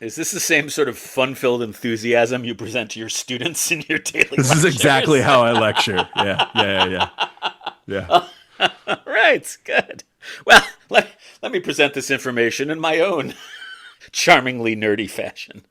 Is this the same sort of fun-filled enthusiasm you present to your students in your daily This lectures? is exactly how I lecture. Yeah. Right, good. Well, let me present this information in my own charmingly nerdy fashion.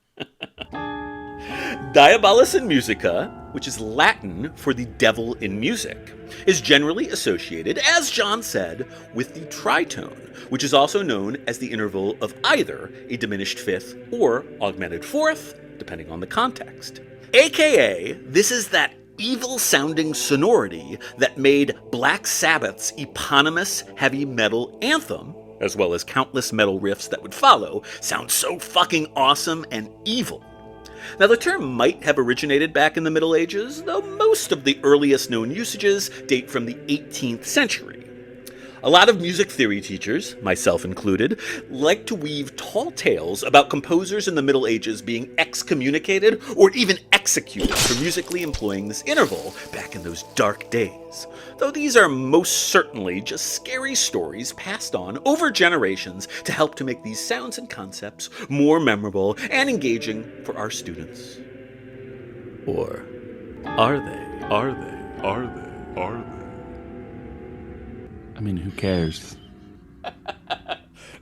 Diabolus in Musica, which is Latin for the devil in music, is generally associated, as John said, with the tritone, which is also known as the interval of either a diminished fifth or augmented fourth, depending on the context. AKA, this is that evil-sounding sonority that made Black Sabbath's eponymous heavy metal anthem, as well as countless metal riffs that would follow, sound so fucking awesome and evil. Now, the term might have originated back in the Middle Ages, though most of the earliest known usages date from the 18th century. A lot of music theory teachers, myself included, like to weave tall tales about composers in the Middle Ages being excommunicated or even executed for musically employing this interval back in those dark days. Though these are most certainly just scary stories passed on over generations to help to make these sounds and concepts more memorable and engaging for our students. Or are they? Are they? I mean, who cares?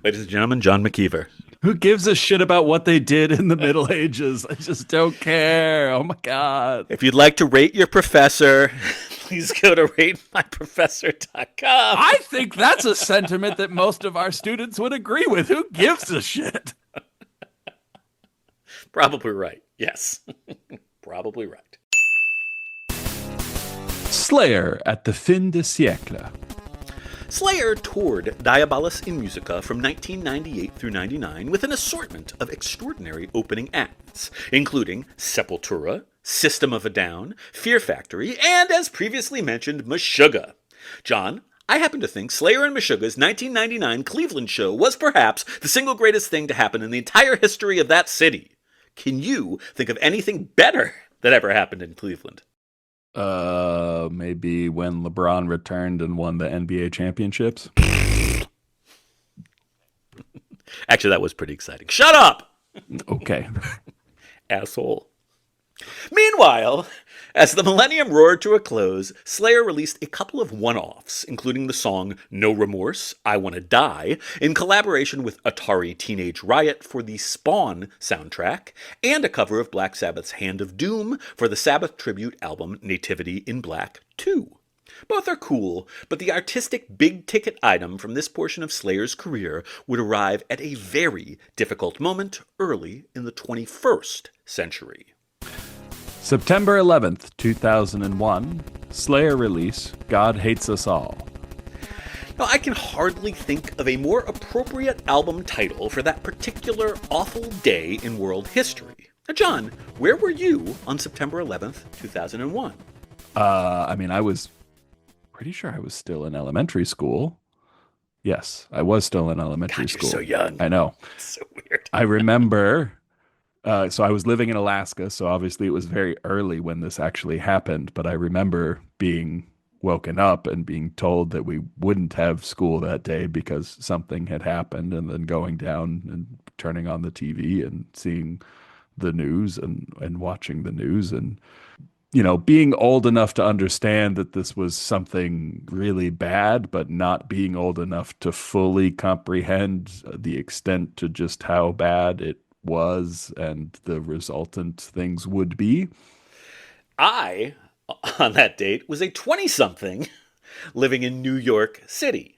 Ladies and gentlemen, John McKeever. Who gives a shit about what they did in the Middle Ages? I just don't care. Oh my God. If you'd like to rate your professor, please go to ratemyprofessor.com. I think that's a sentiment that most of our students would agree with. Who gives a shit? Probably right. Yes. Probably right. Slayer at the fin de siècle. Slayer toured Diabolus in Musica from 1998 through 99 with an assortment of extraordinary opening acts, including Sepultura, System of a Down, Fear Factory, and, as previously mentioned, Meshuggah. John, I happen to think Slayer and Meshuggah's 1999 Cleveland show was perhaps the single greatest thing to happen in the entire history of that city. Can you think of anything better that ever happened in Cleveland? Maybe when LeBron returned and won the NBA championships. Actually, that was pretty exciting. Shut up! Okay. Asshole. Meanwhile, as the millennium roared to a close, Slayer released a couple of one-offs, including the song No Remorse, I Wanna Die, in collaboration with Atari Teenage Riot for the Spawn soundtrack, and a cover of Black Sabbath's Hand of Doom for the Sabbath tribute album Nativity in Black 2. Both are cool, but the artistic big-ticket item from this portion of Slayer's career would arrive at a very difficult moment early in the 21st century. September 11th, 2001, Slayer release, God Hates Us All. Now, I can hardly think of a more appropriate album title for that particular awful day in world history. Now, John, where were you on September 11th, 2001? I was pretty sure I was still in elementary school. Yes, I was still in elementary school. You're so young. I know. It's so weird. I remember... so I was living in Alaska, so obviously it was very early when this actually happened, but I remember being woken up and being told that we wouldn't have school that day because something had happened, and then going down and turning on the TV and seeing the news and watching the news and, being old enough to understand that this was something really bad, but not being old enough to fully comprehend the extent to just how bad it was and the resultant things would be. I, on that date, was a 20-something living in New York City.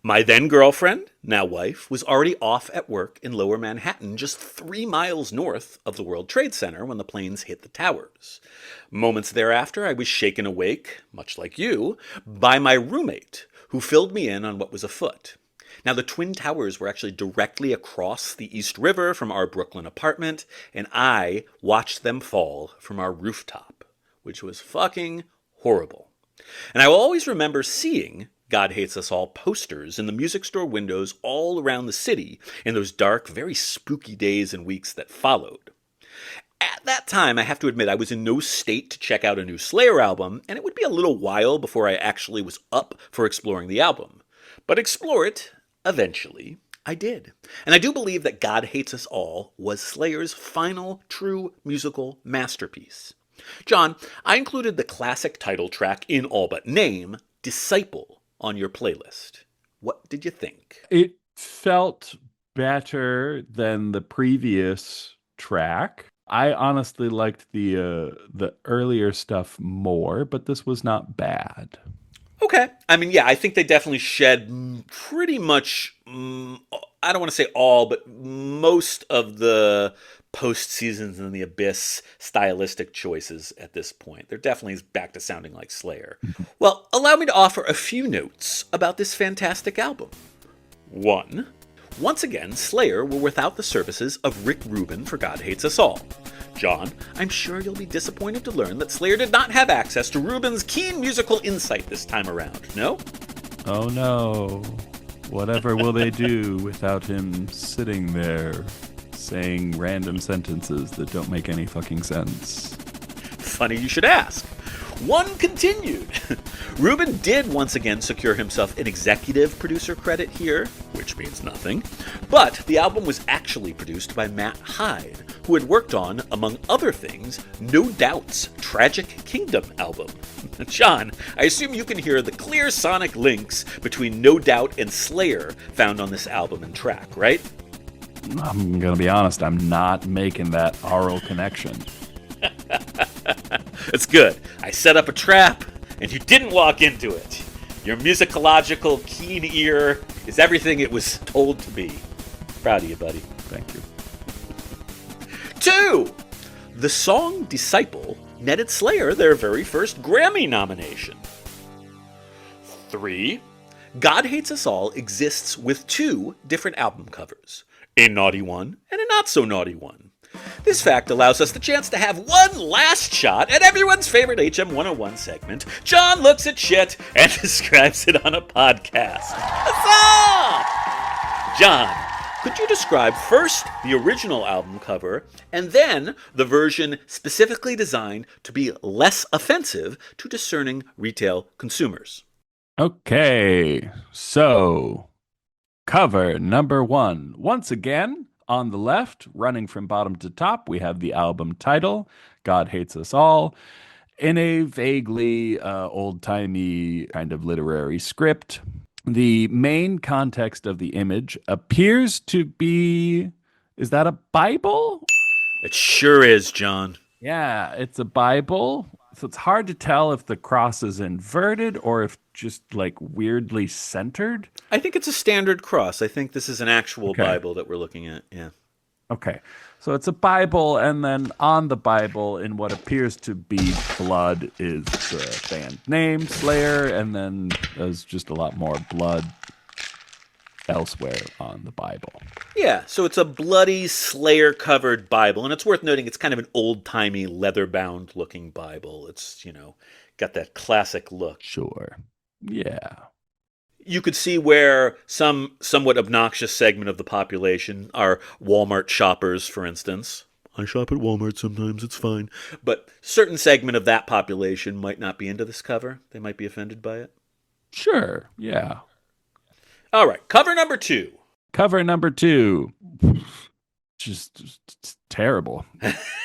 My then girlfriend, now wife, was already off at work in Lower Manhattan, just 3 miles north of the World Trade Center when the planes hit the towers. Moments thereafter, I was shaken awake, much like you, by my roommate, who filled me in on what was afoot. Now, the Twin Towers were actually directly across the East River from our Brooklyn apartment, and I watched them fall from our rooftop, which was fucking horrible. And I will always remember seeing God Hates Us All posters in the music store windows all around the city in those dark, very spooky days and weeks that followed. At that time, I have to admit, I was in no state to check out a new Slayer album, and it would be a little while before I actually was up for exploring the album. But explore it, eventually, I did. And I do believe that God Hates Us All was Slayer's final true musical masterpiece. John, I included the classic title track in all but name, Disciple, on your playlist. What did you think? It felt better than the previous track. I honestly liked the earlier stuff more, but this was not bad. Okay. I think they definitely shed pretty much, I don't want to say all, but most of the post-Seasons in the Abyss stylistic choices at this point. They're definitely back to sounding like Slayer. Well, allow me to offer a few notes about this fantastic album. 1. Once again, Slayer were without the services of Rick Rubin for God Hates Us All. John, I'm sure you'll be disappointed to learn that Slayer did not have access to Rubin's keen musical insight this time around, no? Oh no. Whatever will they do without him sitting there saying random sentences that don't make any fucking sense? Funny you should ask. 1 continued. Rubin did once again secure himself an executive producer credit here, which means nothing, but the album was actually produced by Matt Hyde, who had worked on, among other things, No Doubt's Tragic Kingdom album. John, I assume you can hear the clear sonic links between No Doubt and Slayer found on this album and track, right? I'm gonna be honest, I'm not making that aural connection. It's good. I set up a trap, and you didn't walk into it. Your musicological keen ear is everything it was told to be. Proud of you, buddy. Thank you. 2. The song Disciple netted Slayer their very first Grammy nomination. 3. God Hates Us All exists with 2 different album covers, a naughty one and a not-so-naughty one. This fact allows us the chance to have one last shot at everyone's favorite HM 101 segment, John Looks at Shit and Describes It on a Podcast. Huzzah! John, could you describe first the original album cover and then the version specifically designed to be less offensive to discerning retail consumers? Okay, so cover number 1. Once again, On the left, running from bottom to top, we have the album title, God Hates Us All, in a vaguely old-timey kind of literary script. The main context of the image appears to be, is that a Bible? It sure is, John. Yeah, it's a Bible. So it's hard to tell if the cross is inverted or if just like weirdly centered. I think it's a standard cross. I think this is an actual Okay. Bible that we're looking at. Yeah. Okay. So it's a Bible, and then on the Bible, in what appears to be blood, is the band name, Slayer, and then there's just a lot more blood elsewhere on the Bible. Yeah, so it's a bloody Slayer-covered Bible, and it's worth noting it's kind of an old-timey, leather-bound looking Bible. It's, got that classic look. Sure. Yeah. You could see where some somewhat obnoxious segment of the population are Walmart shoppers, for instance. I shop at Walmart sometimes, it's fine. But certain segment of that population might not be into this cover. They might be offended by it. Sure. Yeah. All right, cover number 2. Cover number 2. Just terrible.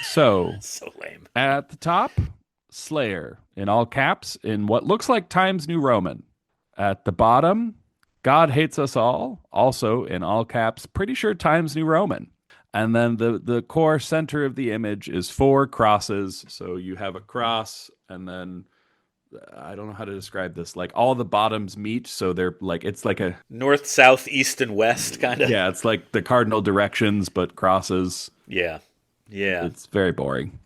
So lame. at the top, Slayer in all caps in what looks like Times New Roman. At the bottom, God Hates Us All, also in all caps, pretty sure Times New Roman. And then the core center of the image is 4 crosses. So you have a cross, and then I don't know how to describe this. Like all the bottoms meet, so they're like, it's like a North, south, east, and west, kind of. yeah, it's like the cardinal directions, but crosses. Yeah. It's very boring.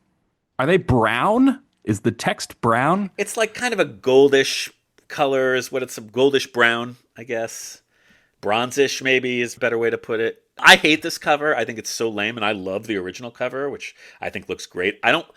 Are they brown? Is the text brown? It's like kind of a goldish color is what it's, a goldish brown, I guess. Bronzish, maybe, is a better way to put it. I hate this cover. I think it's so lame, and I love the original cover, which I think looks great. I don't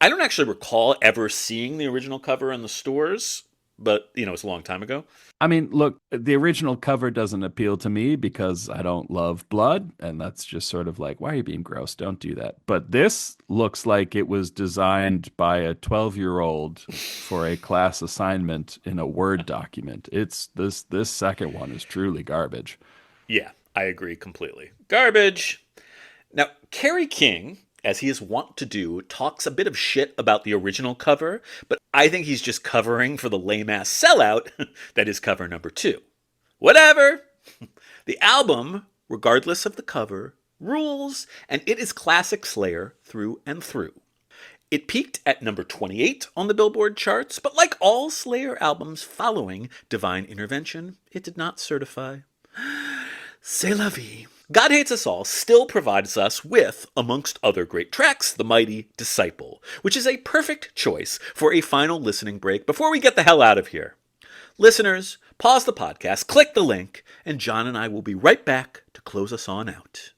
actually recall ever seeing the original cover in the stores, but, it's a long time ago. I mean, look, the original cover doesn't appeal to me because I don't love blood, and that's just sort of like, why are you being gross? Don't do that. But this looks like it was designed by a 12-year-old for a class assignment in a Word document. It's this second one is truly garbage. Yeah, I agree completely. Garbage. Now, Kerry King, as he is wont to do, talks a bit of shit about the original cover, but I think he's just covering for the lame-ass sellout that is cover number 2. Whatever! The album, regardless of the cover, rules, and it is classic Slayer through and through. It peaked at number 28 on the Billboard charts, but like all Slayer albums following Divine Intervention, it did not certify. C'est la vie. God Hates Us All still provides us with, amongst other great tracks, the mighty Disciple, which is a perfect choice for a final listening break before we get the hell out of here. Listeners, pause the podcast, click the link, and John and I will be right back to close us on out.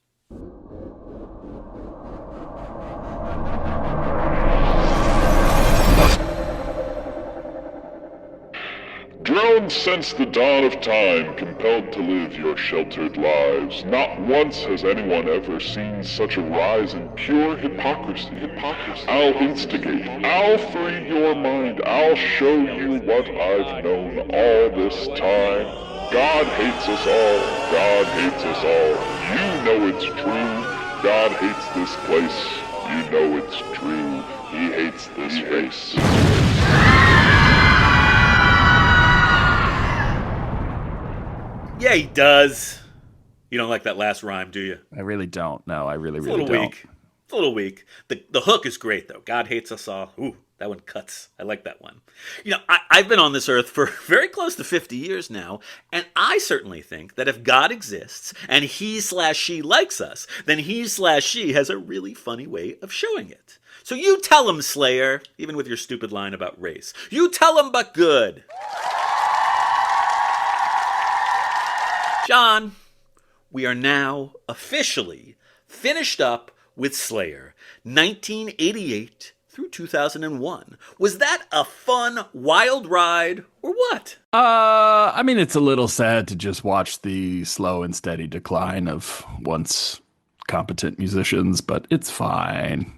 Drowned since the dawn of time, compelled to live your sheltered lives. Not once has anyone ever seen such a rise in pure hypocrisy. I'll instigate. I'll free your mind. I'll show you what I've known all this time. God hates us all. God hates us all. You know it's true. God hates this place. You know it's true. He hates this race. Yeah, he does. You don't like that last rhyme, do you? I really don't. No, I really It's don't. weak. It's a little weak. The hook is great, though. God hates us all. Ooh, that one cuts. I like that one. I've been on this earth for very close to 50 years now, and I certainly think that if God exists and he/she likes us, then he/she has a really funny way of showing it. So you tell him, Slayer, even with your stupid line about race. You tell him but good. John, we are now officially finished up with Slayer, 1988 through 2001. Was that a fun, wild ride, or what? I mean, it's a little sad to just watch the slow and steady decline of once competent musicians, but it's fine.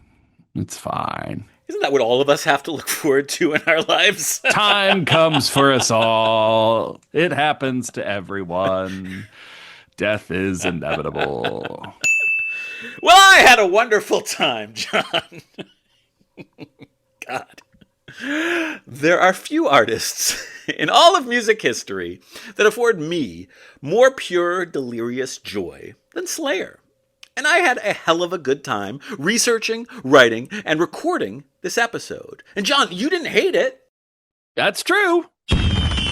It's fine. Isn't that what all of us have to look forward to in our lives? Time comes for us all. It happens to everyone. Death is inevitable. Well, I had a wonderful time, John. God. There are few artists in all of music history that afford me more pure, delirious joy than Slayer. And I had a hell of a good time researching, writing, and recording this episode. And John, you didn't hate it. That's true.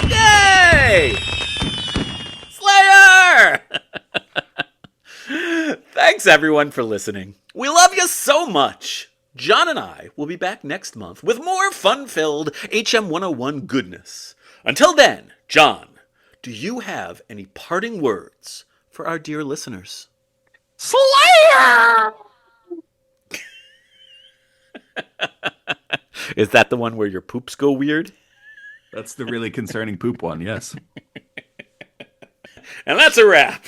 Yay! Slayer! Thanks everyone for listening. We love you so much. John and I will be back next month with more fun-filled HM 101 goodness. Until then, John, do you have any parting words for our dear listeners? Slayer! Is that the one where your poops go weird? That's the really concerning poop one, yes. And that's a wrap.